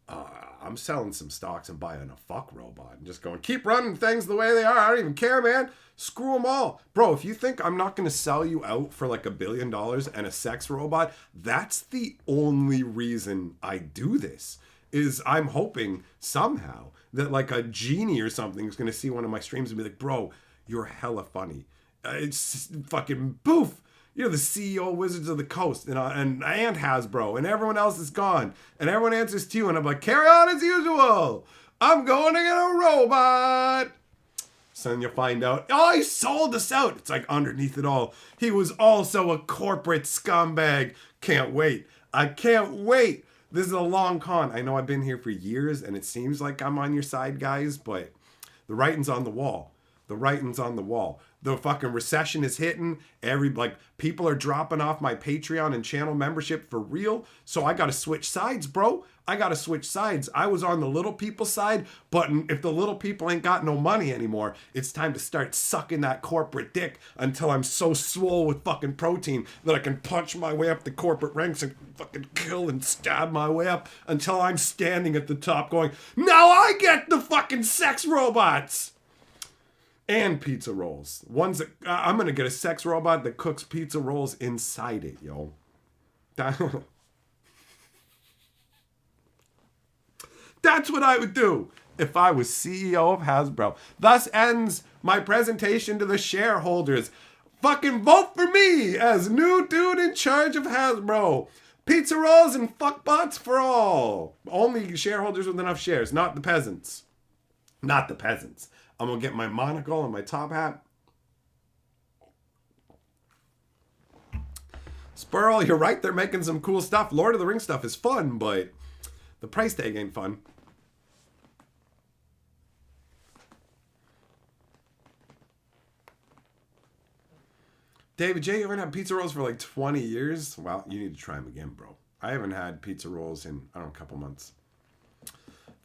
I'm selling some stocks and buying a fuck robot and just going, keep running things the way they are. I don't even care, man. Screw them all. Bro, if you think I'm not going to sell you out for like $1 billion and a sex robot, that's the only reason I do this. Is I'm hoping somehow that like a genie or something is going to see one of my streams and be like, bro, you're hella funny. It's fucking poof. You're the CEO of Wizards of the Coast and Hasbro and everyone else is gone. And everyone answers to you and I'm like, carry on as usual. I'm going to get a robot. So then you'll find out, oh, he sold us out. It's like underneath it all, he was also a corporate scumbag. Can't wait. I can't wait. This is a long con. I know I've been here for years and it seems like I'm on your side, guys, but the writing's on the wall. The writing's on the wall. The fucking recession is hitting. People are dropping off my Patreon and channel membership for real. So I got to switch sides, bro. I got to switch sides. I was on the little people side, but if the little people ain't got no money anymore, it's time to start sucking that corporate dick until I'm so swole with fucking protein that I can punch my way up the corporate ranks and fucking kill and stab my way up until I'm standing at the top going, now I get the fucking sex robots. And pizza rolls. Ones that I'm gonna get a sex robot that cooks pizza rolls inside it, yo. That's what I would do if I was CEO of Hasbro. Thus ends my presentation to the shareholders. Fucking vote for me as new dude in charge of Hasbro. Pizza rolls and fuckbots for all. Only shareholders with enough shares, not the peasants. Not the peasants. I'm going to get my monocle and my top hat. Spurl, you're right. They're making some cool stuff. Lord of the Rings stuff is fun, but the price tag ain't fun. David J, you haven't had pizza rolls for like 20 years? Well, you need to try them again, bro. I haven't had pizza rolls in, I don't know, a couple months.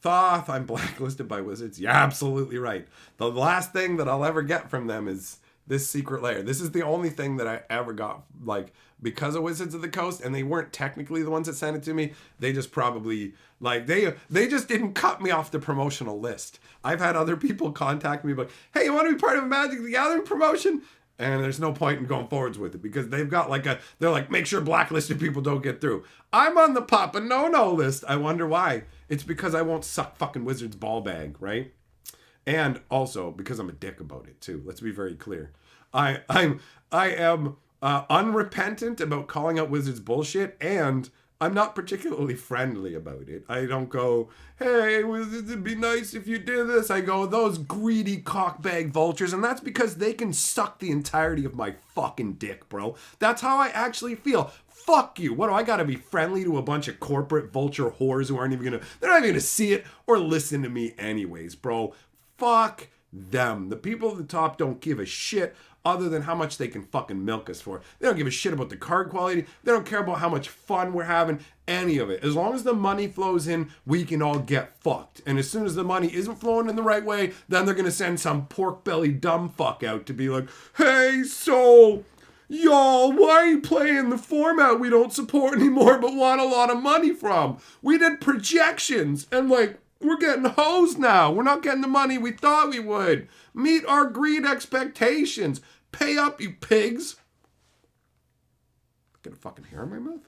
Thoth, I'm blacklisted by Wizards. You're absolutely right. The last thing that I'll ever get from them is this secret lair. This is the only thing that I ever got, like, because of Wizards of the Coast, and they weren't technically the ones that sent it to me. They just probably, like, they just didn't cut me off the promotional list. I've had other people contact me, like, hey, you want to be part of a Magic the Gathering promotion? And there's no point in going forwards with it because they've got they're like, make sure blacklisted people don't get through. I'm on the Papa No-No list. I wonder why. It's because I won't suck fucking Wizards ball bag, right? And also because I'm a dick about it too. Let's be very clear. I am unrepentant about calling out Wizards bullshit, and I'm not particularly friendly about it. I don't go, hey, it'd be nice if you did this. I go, those greedy cockbag vultures. And that's because they can suck the entirety of my fucking dick, bro. That's how I actually feel. Fuck you. What do I gotta be friendly to a bunch of corporate vulture whores who they're not even gonna see it or listen to me anyways, bro. Fuck them. The people at the top don't give a shit other than how much they can fucking milk us for. They don't give a shit about the card quality. They don't care about how much fun we're having. Any of it. As long as the money flows in, we can all get fucked. And as soon as the money isn't flowing in the right way, then they're going to send some pork belly dumb fuck out to be like, hey, so Y'all, why are you playing the format we don't support anymore but want a lot of money from? We did projections and like, we're getting hosed now. We're not getting the money we thought we would. Meet our greed expectations. Pay up, you pigs. Get a fucking hair in my mouth?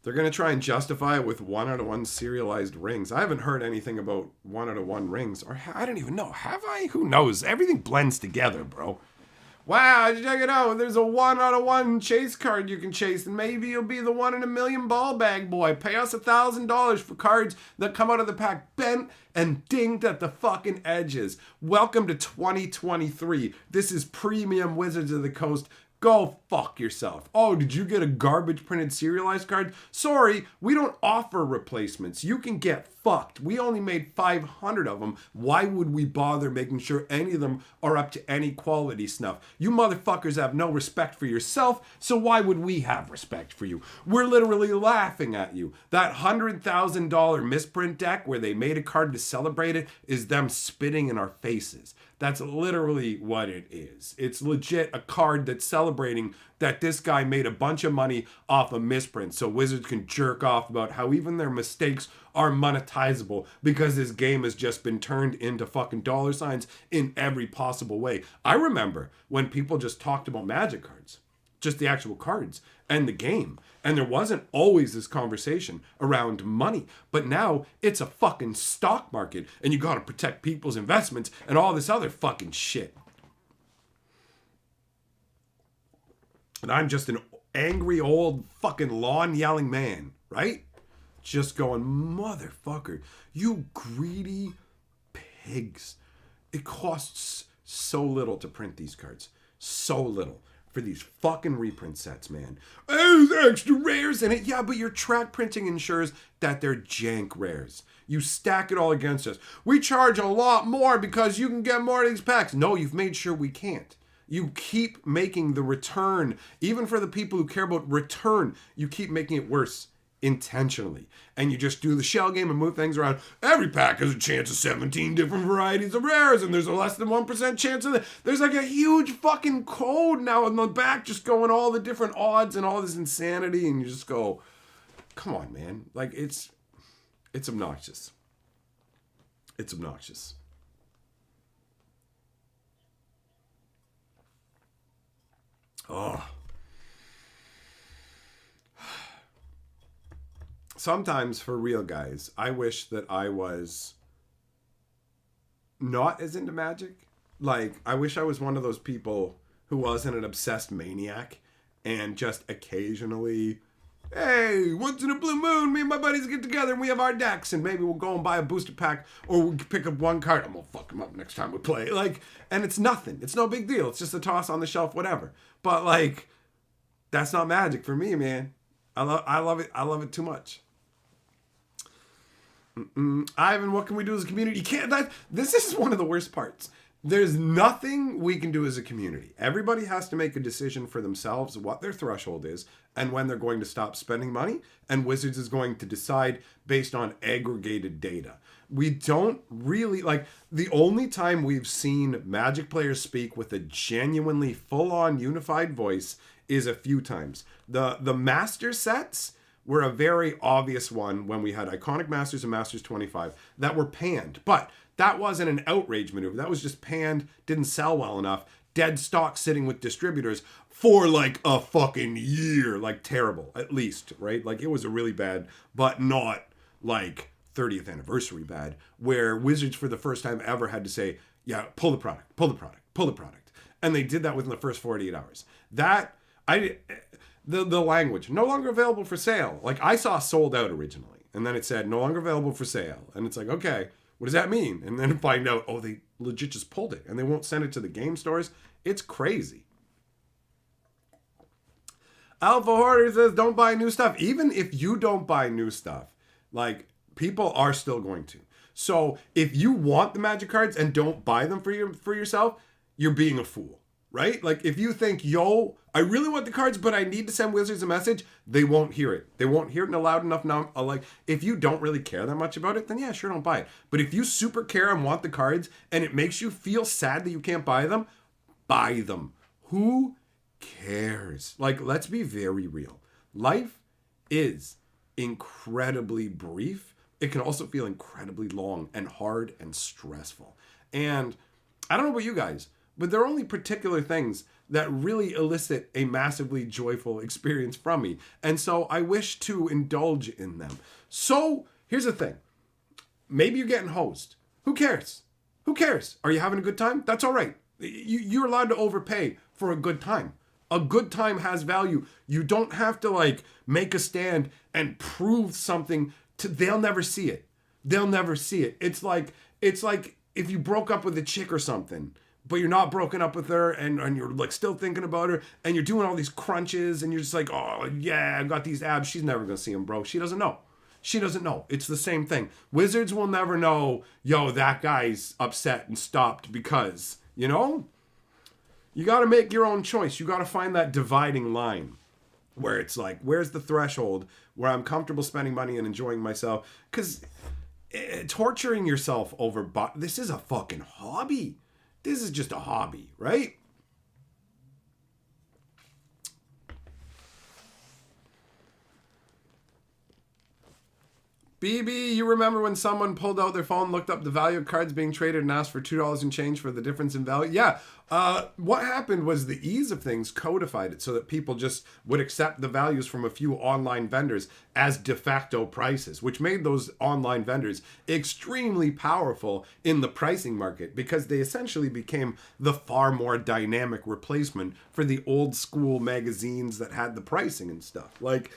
They're going to try and justify it with 1/1 serialized rings. I haven't heard anything about 1/1 rings. Or I don't even know. Have I? Who knows? Everything blends together, bro. Wow, check it out. There's a 1/1 chase card you can chase, and maybe you'll be the 1 in a million ball bag boy. Pay us $1,000 for cards that come out of the pack bent and dinged at the fucking edges. Welcome to 2023. This is premium Wizards of the Coast. Go fuck yourself. Oh, did you get a garbage printed serialized card? Sorry, we don't offer replacements. You can get fucked. We only made 500 of them. Why would we bother making sure any of them are up to any quality snuff? You motherfuckers have no respect for yourself, so why would we have respect for you? We're literally laughing at you. That $100,000 misprint deck where they made a card to celebrate it is them spitting in our faces. That's literally what it is. It's legit a card that's celebrating that this guy made a bunch of money off a misprint, so Wizards can jerk off about how even their mistakes are monetizable because this game has just been turned into fucking dollar signs in every possible way. I remember when people just talked about Magic cards, just the actual cards and the game, and there wasn't always this conversation around money, but now it's a fucking stock market and you gotta protect people's investments and all this other fucking shit. And I'm just an angry old fucking lawn yelling man, right? Just going, motherfucker, you greedy pigs. It costs so little to print these cards. So little. For these fucking reprint sets, man. Oh, there's extra rares in it. Yeah, but your track printing ensures that they're jank rares. You stack it all against us. We charge a lot more because you can get more of these packs. No, you've made sure we can't. You keep making the return, even for the people who care about return, you keep making it worse intentionally. And you just do the shell game and move things around. Every pack has a chance of 17 different varieties of rares, and there's a less than 1% chance of that. There's like a huge fucking code now on the back just going all the different odds and all this insanity, and you just go, come on, man. Like, it's obnoxious. It's obnoxious. Oh. Sometimes, for real, guys, I wish that I was not as into Magic. Like, I wish I was one of those people who wasn't an obsessed maniac and just occasionally, hey, once in a blue moon, me and my buddies get together and we have our decks and maybe we'll go and buy a booster pack or we'll pick up one card and we'll fuck them up next time we play. Like, and it's nothing. It's no big deal. It's just a toss on the shelf, whatever. But, like, that's not Magic for me, man. I love it. I love it too much. Ivan, what can we do as a community? You can't. This is one of the worst parts. There's nothing we can do as a community. Everybody has to make a decision for themselves what their threshold is and when they're going to stop spending money. And Wizards is going to decide based on aggregated data. We don't really, like, the only time we've seen Magic players speak with a genuinely full-on unified voice is a few times. The master sets were a very obvious one when we had Iconic Masters and Masters 25 that were panned. But that wasn't an outrage maneuver. That was just panned, didn't sell well enough, dead stock sitting with distributors for like a fucking year. Like terrible, at least, right? Like it was a really bad, but not like 30th anniversary bad, where Wizards for the first time ever had to say, yeah, pull the product. And they did that within the first 48 hours. The language, no longer available for sale. Like I saw sold out originally, and then it said no longer available for sale. And it's like, okay, what does that mean? And then find out, oh, they legit just pulled it and they won't send it to the game stores. It's crazy. Alpha Hoarder says don't buy new stuff. Even if you don't buy new stuff, like people are still going to. So if you want the Magic cards and don't buy them for yourself, you're being a fool. right? Like if you think, yo, I really want the cards, but I need to send Wizards a message, they won't hear it. They won't hear it in a loud enough now. Like if you don't really care that much about it, then yeah, sure, don't buy it. But if you super care and want the cards and it makes you feel sad that you can't buy them, buy them. Who cares? Like, let's be very real. Life is incredibly brief. It can also feel incredibly long and hard and stressful. And I don't know about you guys, but there are only particular things that really elicit a massively joyful experience from me. And so I wish to indulge in them. So here's the thing. Maybe you're getting hosed. Who cares? Who cares? Are you having a good time? That's all right. You're allowed to overpay for a good time. A good time has value. You don't have to like make a stand and prove something to, they'll never see it. They'll never see it. It's like if you broke up with a chick or something, but you're not broken up with her and you're like still thinking about her and you're doing all these crunches and you're just like, oh yeah, I've got these abs. She's never going to see them, bro. She doesn't know. She doesn't know. It's the same thing. Wizards will never know, yo, that guy's upset and stopped because, you know, you got to make your own choice. You got to find that dividing line where it's like, where's the threshold where I'm comfortable spending money and enjoying myself? Because torturing yourself over, this is a fucking hobby. This is just a hobby, right? BB, you remember when someone pulled out their phone, looked up the value of cards being traded and asked for $2 and change for the difference in value? Yeah. What happened was the ease of things codified it so that people just would accept the values from a few online vendors as de facto prices, which made those online vendors extremely powerful in the pricing market because they essentially became the far more dynamic replacement for the old school magazines that had the pricing and stuff. Like,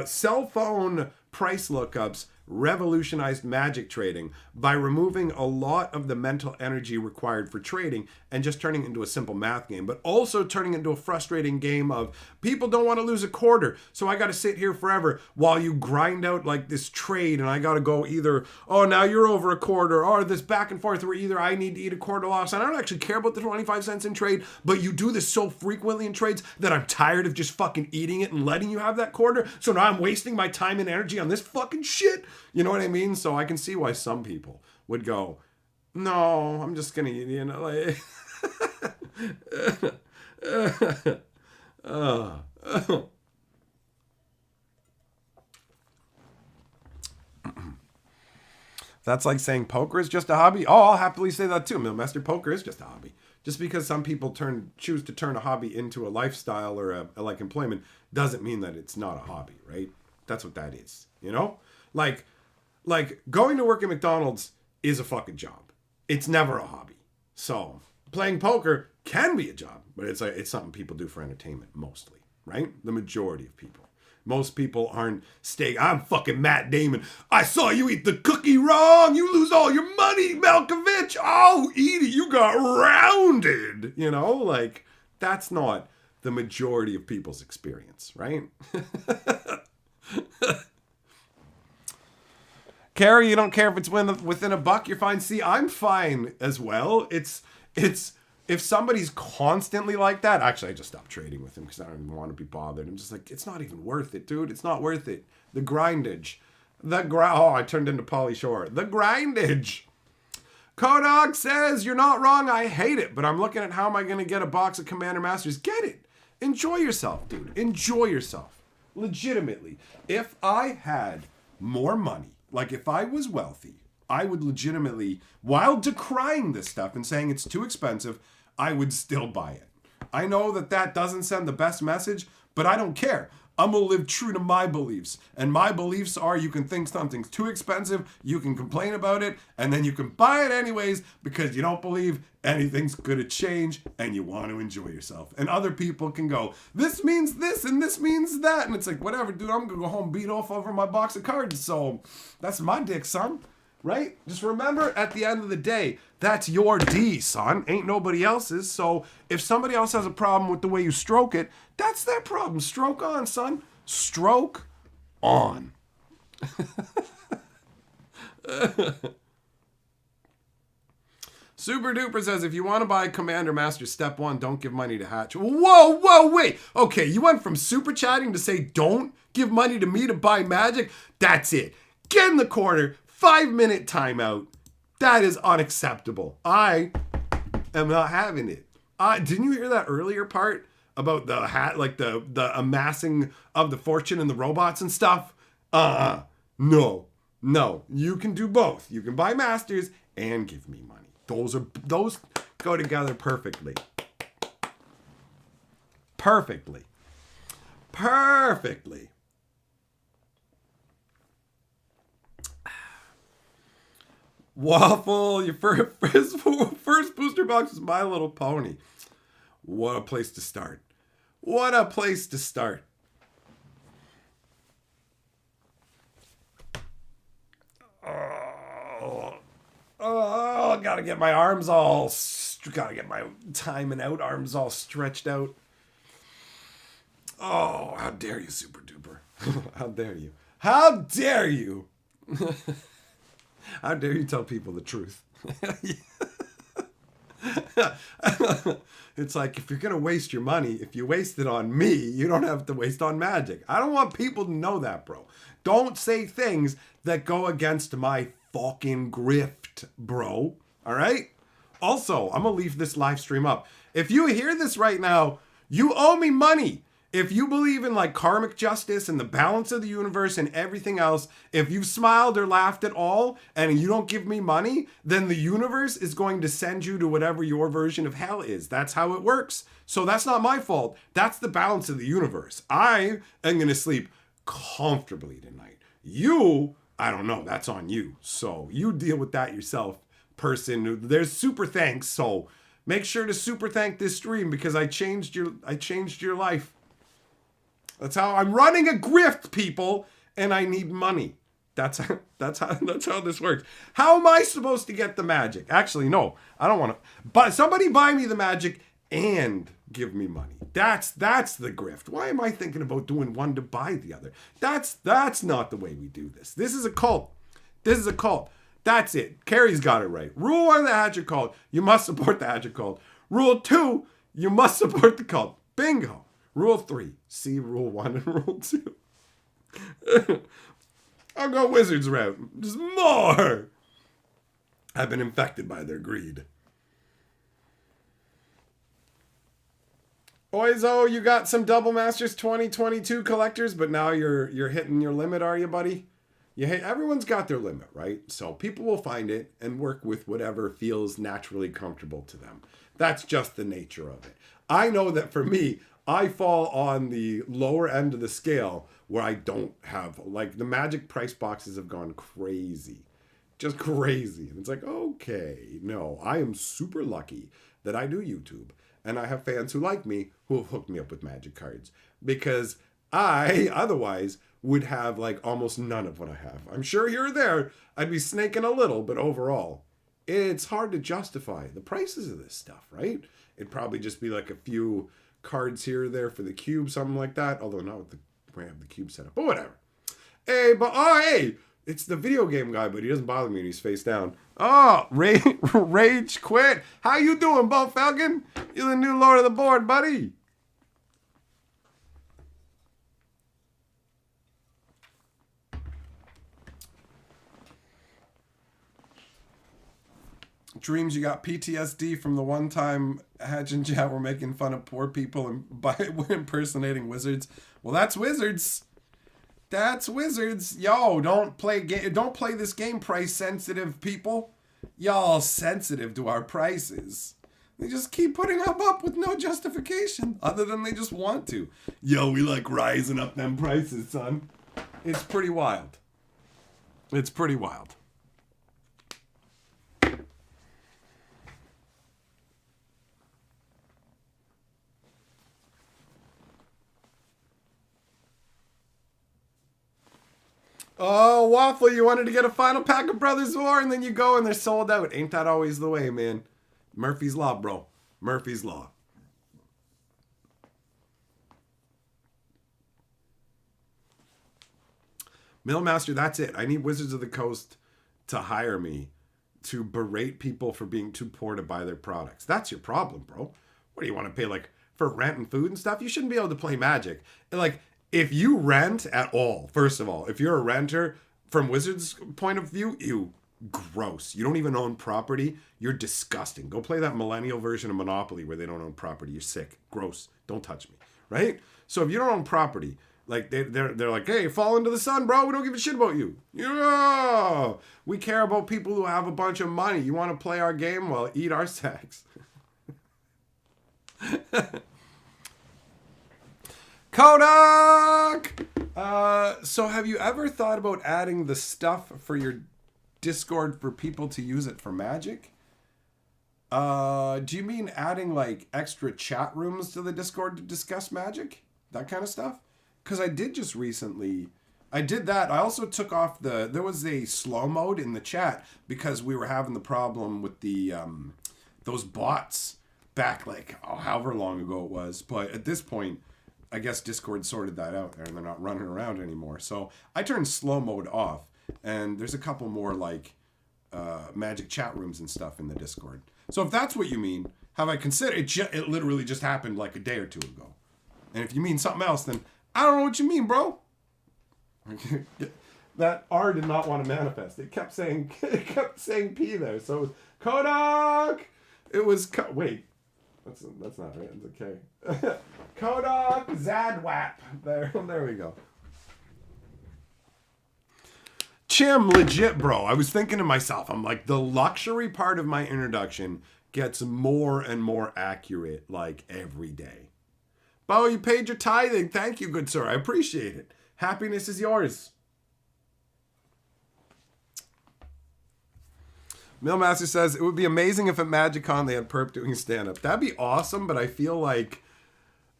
cell phone price lookups revolutionized Magic trading by removing a lot of the mental energy required for trading and just turning it into a simple math game, but also turning it into a frustrating game of people don't want to lose a quarter, so I got to sit here forever while you grind out like this trade and I got to go either, oh, now you're over a quarter, or this back and forth where either I need to eat a quarter loss and I don't actually care about the 25 cents in trade, but you do this so frequently in trades that I'm tired of just fucking eating it and letting you have that quarter, so now I'm wasting my time and energy on this fucking shit. You know what I mean? So I can see why some people would go, no, I'm just gonna, you know, like, That's like saying poker is just a hobby. Oh, I'll happily say that too. Millmaster poker is just a hobby. Just because some people choose to turn a hobby into a lifestyle or a like employment doesn't mean that it's not a hobby, right? That's what that is, you know? Like going to work at McDonald's is a fucking job. It's never a hobby. So playing poker can be a job, but it's something people do for entertainment mostly, right? The majority of people. Most people aren't I'm fucking Matt Damon. I saw you eat the cookie wrong. You lose all your money, Malkovich. Oh, Edie, you got rounded. You know, like that's not the majority of people's experience, right? Carrie, you don't care if it's within a buck, you're fine. See, I'm fine as well. It's if somebody's constantly like that, actually I just stopped trading with him because I don't even want to be bothered. I'm just like, it's not even worth it, dude. It's not worth it. The grindage. I turned into Pauly Shore. The grindage. Kodog says, you're not wrong, I hate it, but I'm looking at how am I going to get a box of Commander Masters. Get it. Enjoy yourself, dude. Enjoy yourself. Legitimately. If I had more money, like if I was wealthy, I would legitimately, while decrying this stuff and saying it's too expensive, I would still buy it. I know that doesn't send the best message, but I don't care. I'm going to live true to my beliefs. And my beliefs are you can think something's too expensive, you can complain about it, and then you can buy it anyways because you don't believe anything's going to change and you want to enjoy yourself. And other people can go, this means this and this means that. And it's like, whatever, dude, I'm going to go home beat off over my box of cards. So that's my dick, son. Right? Just remember, at the end of the day, that's your D, son. Ain't nobody else's. So if somebody else has a problem with the way you stroke it, that's their problem. Stroke on, son. Stroke on. Super Duper says, if you want to buy Commander Master Step 1, don't give money to Hatch. Whoa, wait. Okay, you went from super chatting to say don't give money to me to buy Magic? That's it. Get in the corner. 5-minute timeout. That is unacceptable. I am not having it. Didn't you hear that earlier part about the hat, like the amassing of the fortune and the robots and stuff? No. You can do both. You can buy Masters and give me money. Those go together perfectly. Perfectly. Waffle, your first booster box is My Little Pony. What a place to start. Gotta get my arms all, gotta get my timing out, arms all stretched out. Oh, how dare you, Super Duper. How dare you. How dare you tell people the truth. It's like, if you're gonna waste your money, if you waste it on me, you don't have to waste on Magic. I don't want people to know that, bro. Don't say things that go against my fucking grift, bro. All right? Also, I'm gonna leave this live stream up. If you hear this right now, you owe me money. If you believe in like karmic justice and the balance of the universe and everything else, if you've smiled or laughed at all and you don't give me money, then the universe is going to send you to whatever your version of hell is. That's how it works. So that's not my fault. That's the balance of the universe. I am going to sleep comfortably tonight. You, I don't know. That's on you. So you deal with that yourself, person. There's super thanks. So make sure to super thank this stream because I changed your life. That's how I'm running a grift, people, and I need money. That's how this works. How am I supposed to get the Magic? Actually, no, I don't want to. But somebody buy me the Magic and give me money. That's the grift. Why am I thinking about doing one to buy the other? That's not the way we do this. This is a cult. That's it. Carrie's got it right. Rule 1 of the Hatchet Cult: you must support the Hatchet Cult. Rule 2: you must support the cult. Bingo. Rule 3, see Rule 1 and Rule 2. I'll go Wizards route. Just more. I've been infected by their greed. Oizo, you got some Double Masters 2022 collectors, but now you're hitting your limit, are you, buddy? Everyone's got their limit, right? So people will find it and work with whatever feels naturally comfortable to them. That's just the nature of it. I know that for me, I fall on the lower end of the scale where I don't have, like, the Magic price boxes have gone crazy. Just crazy. And it's like, okay, no, I am super lucky that I do YouTube. And I have fans who like me who have hooked me up with Magic cards. Because I, otherwise, would have, like, almost none of what I have. I'm sure here or there, I'd be snaking a little, but overall, it's hard to justify the prices of this stuff, right? It'd probably just be, like, a few cards here or there for the cube, something like that. Although not with the way I have the cube set up, but whatever. Hey, it's the video game guy, but he doesn't bother me when he's face down. Oh, Rage quit. How you doing, Bo Falcon? You're the new lord of the board, buddy. Dreams, you got PTSD from the one time Hatch and Chat were making fun of poor people and by impersonating wizards. Well, that's wizards. That's wizards. Yo, don't play this game price sensitive, people. Y'all sensitive to our prices. They just keep putting up with no justification other than they just want to. Yo, we like rising up them prices, son. It's pretty wild. Oh, Waffle, you wanted to get a final pack of Brothers War, and then you go and they're sold out. Ain't that always the way, man? Murphy's Law, bro. Murphy's Law. Millmaster, that's it. I need Wizards of the Coast to hire me to berate people for being too poor to buy their products. That's your problem, bro. What do you want to pay like for rent and food and stuff? You shouldn't be able to play Magic. And like if you rent at all, first of all, if you're a renter from Wizards' point of view, you gross. You don't even own property. You're disgusting. Go play that millennial version of Monopoly where they don't own property. You're sick. Gross. Don't touch me. Right? So if you don't own property, like they're like, hey, fall into the sun, bro. We don't give a shit about you. Yeah. We care about people who have a bunch of money. You want to play our game? Well, eat our sex. Kodak! So have you ever thought about adding the stuff for your Discord for people to use it for Magic? Do you mean adding like extra chat rooms to the Discord to discuss Magic? That kind of stuff? Because I did just recently... I did that. I also took off there was a slow mode in the chat because we were having the problem with the those bots back like however long ago it was. But at this point, I guess Discord sorted that out and they're not running around anymore. So I turned slow mode off, and there's a couple more like Magic chat rooms and stuff in the Discord. So if that's what you mean, have I considered it? It literally just happened like a day or two ago. And if you mean something else, then I don't know what you mean, bro. That R did not want to manifest. It kept saying P there. So it was Kodak. It was wait. That's not right. It's okay. Kodak Zadwap. There we go. Chim, legit, bro. I was thinking to myself, I'm like, the luxury part of my introduction gets more and more accurate like every day. Bo, you paid your tithing. Thank you, good sir. I appreciate it. Happiness is yours. Millmaster says, it would be amazing if at MagicCon they had Perp doing stand-up. That'd be awesome, but I feel like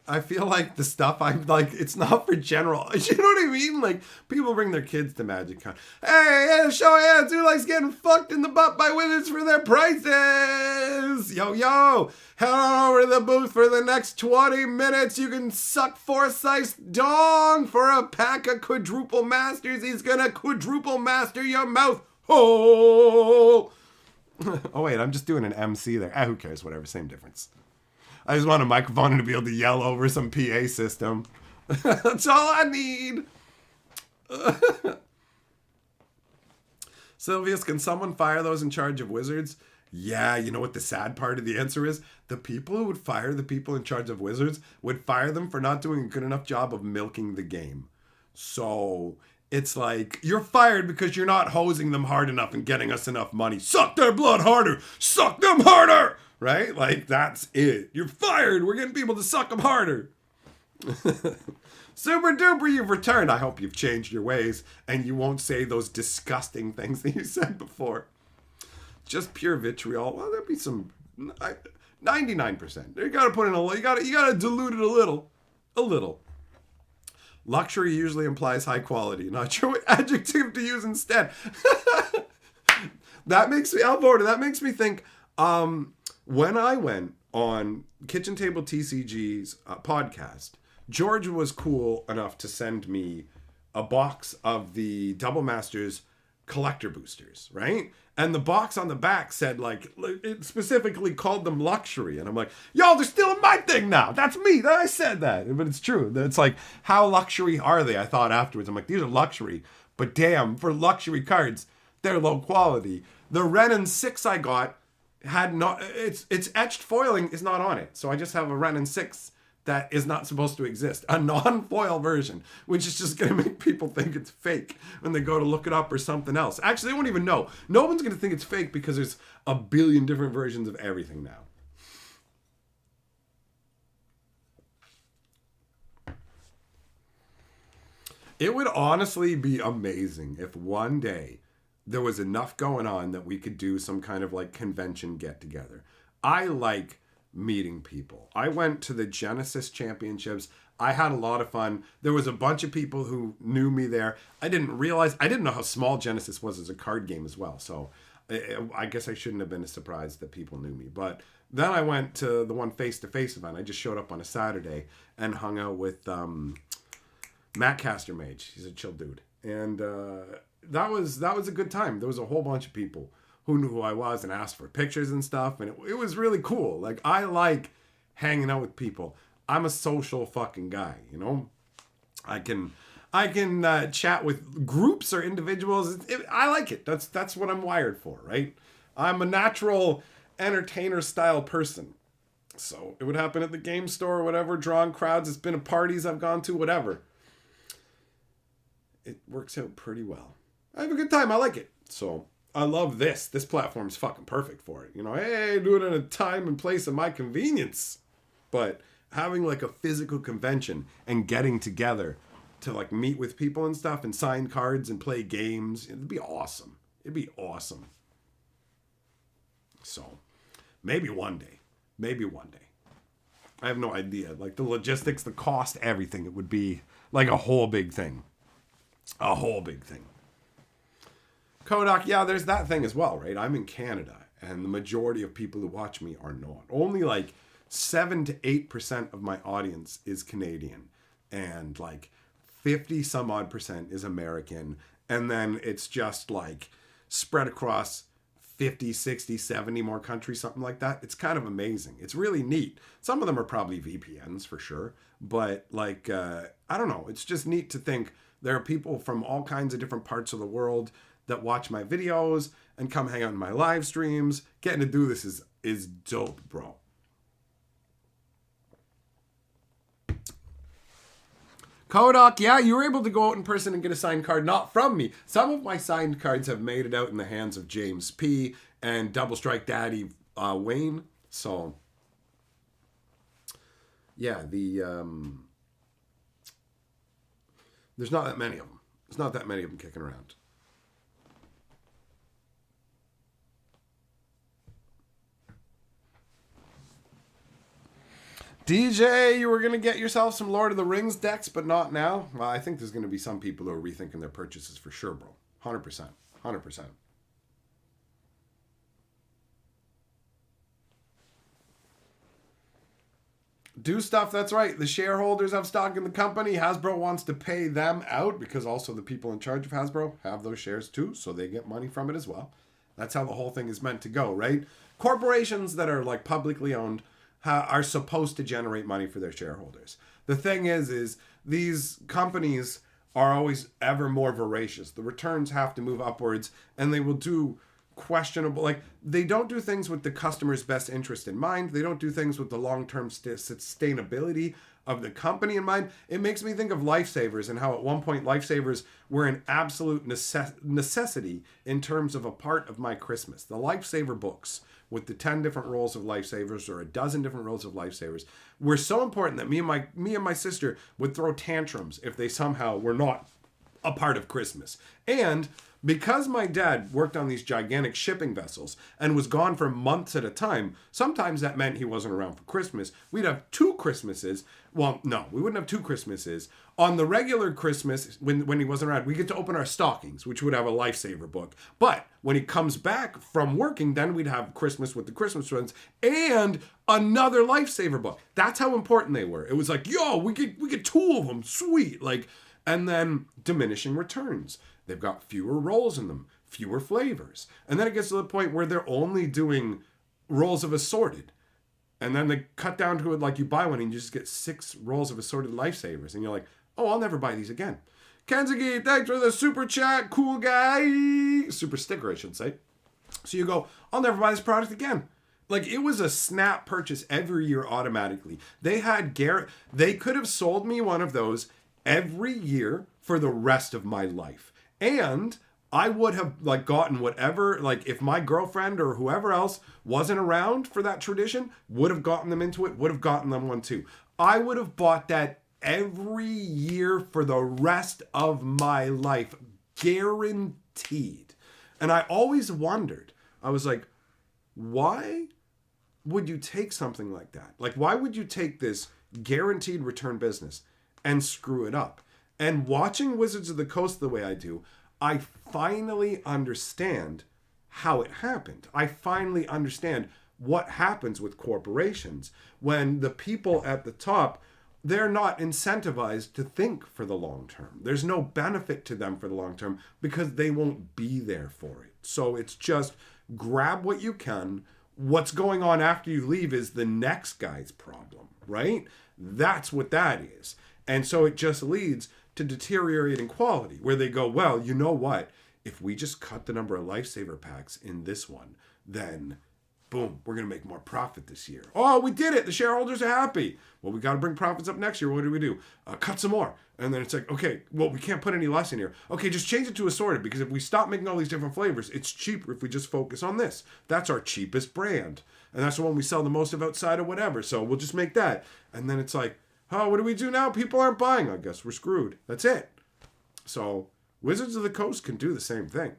the stuff I'm like, it's not for general. You know what I mean? Like, people bring their kids to MagicCon. Hey, show hands. Who likes getting fucked in the butt by wizards for their prices? Yo. Head on over to the booth for the next 20 minutes. You can suck Forsyth's dong for a pack of quadruple masters. He's gonna quadruple master your mouth. Oh, wait, I'm just doing an MC there. Who cares? Whatever, same difference. I just want a microphone to be able to yell over some PA system. That's all I need. Sylvius, can someone fire those in charge of wizards? Yeah, you know what the sad part of the answer is? The people who would fire the people in charge of wizards would fire them for not doing a good enough job of milking the game. So it's like, you're fired because you're not hosing them hard enough and getting us enough money. Suck their blood harder. Suck them harder. Right? Like, that's it. You're fired. We're getting people to suck them harder. Super duper, you've returned. I hope you've changed your ways and you won't say those disgusting things that you said before. Just pure vitriol. Well, there'd be some 99%. You gotta put in you gotta dilute it a little. Luxury usually implies high quality. Not sure what adjective to use instead. That makes me think. When I went on Kitchen Table TCG's podcast, George was cool enough to send me a box of the Double Masters collector boosters, right? And the box on the back said, like, it specifically called them luxury. And I'm like, y'all, they're stealing my thing now. That's me. I said that. But it's true. It's like, how luxury are they? I thought afterwards. I'm like, these are luxury. But damn, for luxury cards, they're low quality. The Renin 6 I got had not, its etched foiling is not on it. So I just have a Renin 6 that is not supposed to exist. A non-foil version, which is just going to make people think it's fake when they go to look it up or something else. Actually, they won't even know. No one's going to think it's fake because there's a billion different versions of everything now. It would honestly be amazing if one day there was enough going on that we could do some kind of like convention get together. I like meeting people. I went to the Genesis Championships. I had a lot of fun. There was a bunch of people who knew me there. I didn't know how small Genesis was as a card game as well. So I guess I shouldn't have been surprised that people knew me. But then I went to the one face-to-face event. I just showed up on a Saturday and hung out with Matt Caster Mage. He's a chill dude. And that was a good time. There was a whole bunch of people who knew who I was and asked for pictures and stuff. And it was really cool. Like, I like hanging out with people. I'm a social fucking guy, you know? I can chat with groups or individuals. I like it. That's what I'm wired for, right? I'm a natural entertainer style person. So it would happen at the game store or whatever, drawing crowds. It's been at parties I've gone to, whatever. It works out pretty well. I have a good time. I like it. So I love this. This platform is fucking perfect for it. You know, hey, do it in a time and place of my convenience. But having like a physical convention and getting together to like meet with people and stuff and sign cards and play games, it'd be awesome. It'd be awesome. So maybe one day. Maybe one day. I have no idea. Like the logistics, the cost, everything. It would be like a whole big thing. A whole big thing. Kodak, yeah, there's that thing as well, right? I'm in Canada, and the majority of people who watch me are not. Only like 7 to 8% of my audience is Canadian, and like 50 some odd percent is American, and then it's just like spread across 50, 60, 70 more countries, something like that. It's kind of amazing. It's really neat. Some of them are probably VPNs for sure, but like, I don't know. It's just neat to think there are people from all kinds of different parts of the world that watch my videos and come hang out in my live streams. Getting to do this is dope, bro. Kodak, yeah, you were able to go out in person and get a signed card, not from me. Some of my signed cards have made it out in the hands of James P. and Double Strike Daddy Wayne. So, yeah, there's not that many of them. There's not that many of them kicking around. DJ, you were going to get yourself some Lord of the Rings decks, but not now? Well, I think there's going to be some people who are rethinking their purchases for sure, bro. 100%. 100%. Do stuff, that's right. The shareholders have stock in the company. Hasbro wants to pay them out because also the people in charge of Hasbro have those shares too, so they get money from it as well. That's how the whole thing is meant to go, right? Corporations that are like publicly owned are supposed to generate money for their shareholders. The thing is these companies are always ever more voracious. The returns have to move upwards, and they will do questionable, like they don't do things with the customer's best interest in mind. They don't do things with the long-term sustainability of the company in mind. It makes me think of lifesavers and how at one point lifesavers were an absolute necessity in terms of a part of my Christmas. The lifesaver books with the 10 different roles of lifesavers or a dozen different roles of lifesavers were so important that me and my sister would throw tantrums if they somehow were not a part of Christmas. And because my dad worked on these gigantic shipping vessels and was gone for months at a time, sometimes that meant he wasn't around for Christmas. We'd have 2 Christmases. Well, no, we wouldn't have 2 Christmases. On the regular Christmas, when he wasn't around, we get to open our stockings, which would have a lifesaver book. But when he comes back from working, then we'd have Christmas with the Christmas ones and another lifesaver book. That's how important they were. It was like, yo, we get 2 of them, sweet. Like, and then diminishing returns. They've got fewer rolls in them, fewer flavors. And then it gets to the point where they're only doing rolls of assorted. And then they cut down to it like you buy one and you just get 6 rolls of assorted lifesavers. And you're like, oh, I'll never buy these again. Kenzuki, thanks for the super chat. Cool guy. Super sticker, I should say. So you go, I'll never buy this product again. Like, it was a snap purchase every year automatically. They could have sold me one of those every year for the rest of my life. And I would have like gotten whatever, like if my girlfriend or whoever else wasn't around for that tradition, would have gotten them into it, would have gotten them one too. I would have bought that every year for the rest of my life, guaranteed. And I always wondered, I was like, why would you take something like that? Like, why would you take this guaranteed return business and screw it up? And watching Wizards of the Coast the way I do, I finally understand how it happened. I finally understand what happens with corporations when the people at the top, they're not incentivized to think for the long term. There's no benefit to them for the long term because they won't be there for it. So it's just grab what you can. What's going on after you leave is the next guy's problem, right? That's what that is. And so it just leads to deteriorating quality, where they go, well, you know what? If we just cut the number of lifesaver packs in this one, then boom, we're going to make more profit this year. Oh, we did it. The shareholders are happy. Well, we got to bring profits up next year. What do? Cut some more. And then it's like, okay, well, we can't put any less in here. Okay, just change it to assorted, because if we stop making all these different flavors, it's cheaper if we just focus on this. That's our cheapest brand. And that's the one we sell the most of outside of whatever. So we'll just make that. And then it's like, oh, what do we do now? People aren't buying. I guess we're screwed. That's it. So Wizards of the Coast can do the same thing.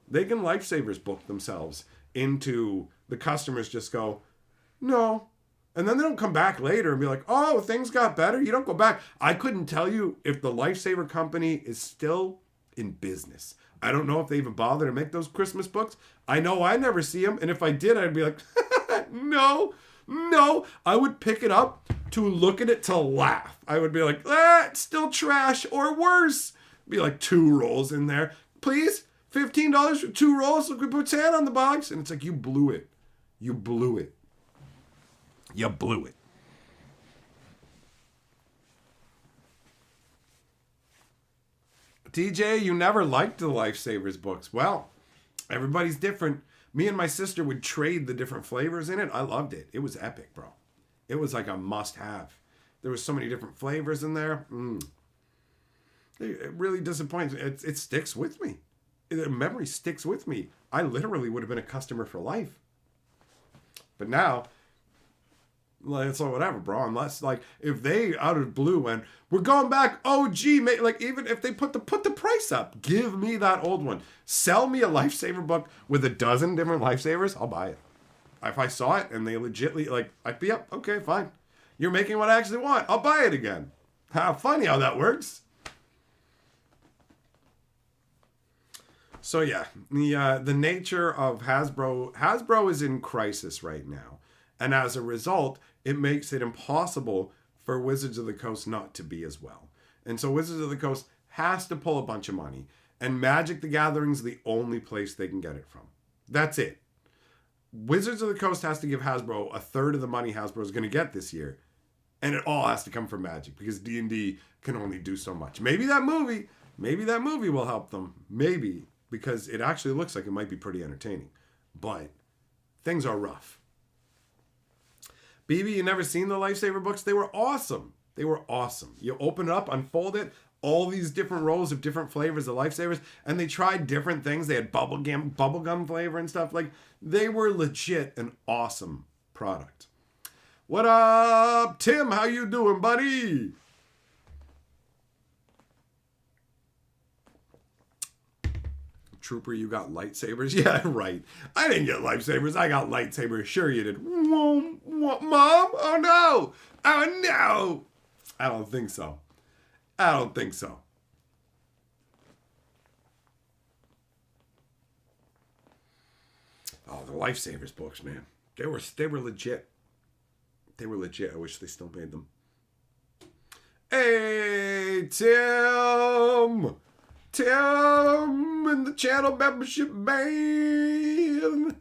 They can lifesavers book themselves into the customers just go, no. And then they don't come back later and be like, oh, things got better. You don't go back. I couldn't tell you if the lifesaver company is still in business. I don't know if they even bother to make those Christmas books. I know I never see them. And if I did, I'd be like, no. I would pick it up to look at it to laugh. I would be like, it's still trash, or worse. Be like 2 rolls in there. Please, $15 for 2 rolls. Look, we put Santa on the box. And it's like, you blew it. You blew it. You blew it. TJ, you never liked the Lifesavers books. Well, everybody's different. Me and my sister would trade the different flavors in it. I loved it. It was epic, bro. It was like a must-have. There was so many different flavors in there. It really disappoints me. It sticks with me. The memory sticks with me. I literally would have been a customer for life. But now, it's like, whatever, bro. Unless, like, if they out of blue went, we're going back OG, like, even if they put the price up, give me that old one. Sell me a lifesaver book with a dozen different lifesavers, I'll buy it. If I saw it and they legitly, like, I'd be up, okay, fine. You're making what I actually want. I'll buy it again. How funny how that works. So yeah, the nature of Hasbro is in crisis right now. And as a result, it makes it impossible for Wizards of the Coast not to be as well. And so Wizards of the Coast has to pull a bunch of money. And Magic the Gathering's the only place they can get it from. That's it. Wizards of the Coast has to give Hasbro a third of the money Hasbro is going to get this year. And it all has to come from Magic, because D&D can only do so much. Maybe that movie will help them. Maybe. Because it actually looks like it might be pretty entertaining. But things are rough. BB, you never seen the Lifesaver books? They were awesome. They were awesome. You open it up, unfold it, all these different rows of different flavors of Lifesavers, and they tried different things. They had bubblegum flavor and stuff. Like, they were legit an awesome product. What up, Tim? How you doing, buddy? Trooper, you got lightsabers? Yeah, right. I didn't get lightsabers. I got lightsabers. Sure you did. What, Mom? Oh, no. Oh, no. I don't think so. Oh, the Lifesavers books, man. They were legit. They were legit. I wish they still made them. Hey, Tim and the channel membership man.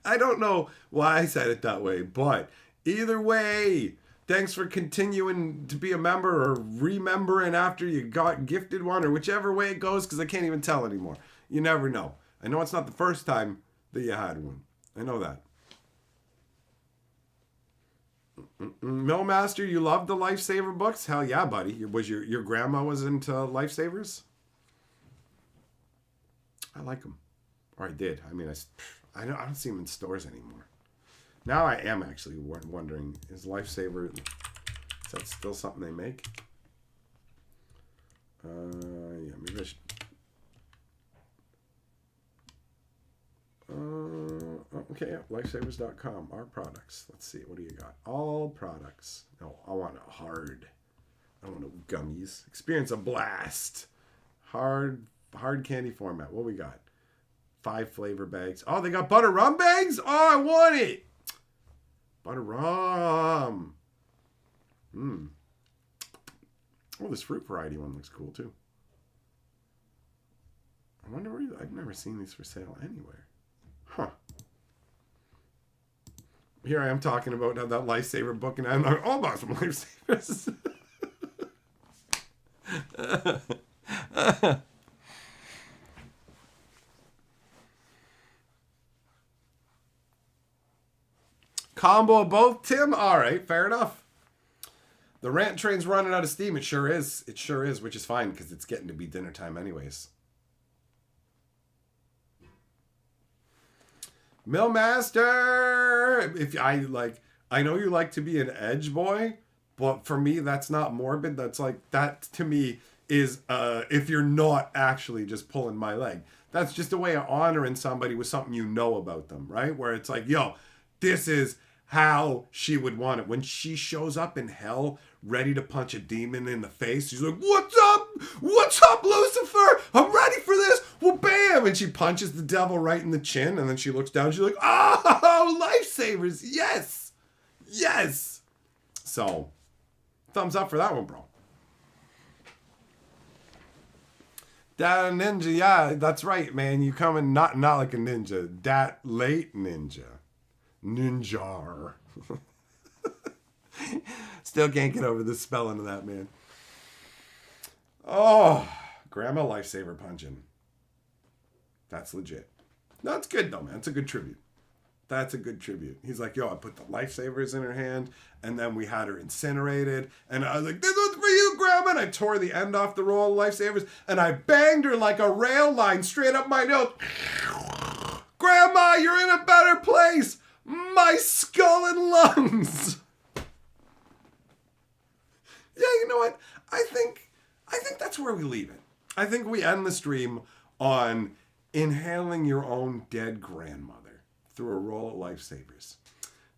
I don't know why I said it that way, but either way, thanks for continuing to be a member or remembering after you got gifted one, or whichever way it goes, because I can't even tell anymore. You never know. I know it's not the first time that you had one. I know that. Millmaster, you love the Lifesaver books? Hell yeah, buddy. Was your grandma was into Lifesavers? I like them. Or I did. I mean, I don't see them in stores anymore. Now I am actually wondering, is Lifesaver, is that still something they make? Yeah, maybe I should. Okay, lifesavers.com. Our products. Let's see. What do you got? All products. No, I want a hard. I don't want no gummies. Experience a blast. Hard candy format. What we got? 5 flavor bags. Oh, they got butter rum bags? Oh, I want it. Butter rum. Oh, this fruit variety one looks cool too. I wonder where I've never seen these for sale anywhere. Huh. Here I am talking about that lifesaver book, and I'm like, oh, about some lifesavers. Combo of both, Tim? All right, fair enough. The rant train's running out of steam. It sure is. It sure is, which is fine because it's getting to be dinner time anyways. Millmaster! If I know you like to be an edge boy, but for me, that's not morbid. That's like, that to me is, if you're not actually just pulling my leg. That's just a way of honoring somebody with something you know about them, right? Where it's like, yo, this is how she would want it. When she shows up in hell, ready to punch a demon in the face, she's like, what's up? What's up, Lucifer? I'm ready for this. Well, bam! And she punches the devil right in the chin, and then she looks down, she's like, oh, lifesavers, yes! Yes! So, thumbs up for that one, bro. Dat ninja, yeah, that's right, man. You coming not like a ninja. Dat late ninja. Ninjar. Still can't get over the spelling of that, man. Oh, grandma lifesaver punching. That's legit. No, it's good though, man. It's a good tribute. That's a good tribute. He's like, yo, I put the lifesavers in her hand, and then we had her incinerated, and I was like, this one's for you, grandma, and I tore the end off the roll of lifesavers, and I banged her like a rail line straight up my nose. Grandma, you're in a better place. My skull and lungs. Yeah, you know what? I think that's where we leave it. I think we end the stream on inhaling your own dead grandmother through a roll of lifesavers.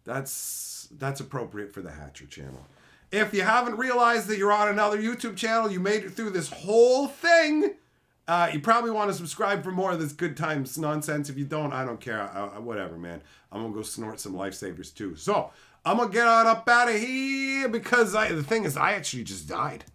That's appropriate for the Hatcher channel. If you haven't realized that you're on another YouTube channel, you made it through this whole thing, you probably want to subscribe for more of this good times nonsense. If you don't, I don't care. Whatever, man. I'm going to go snort some lifesavers too. So, I'm going to get on up out of here because the thing is, I actually just died.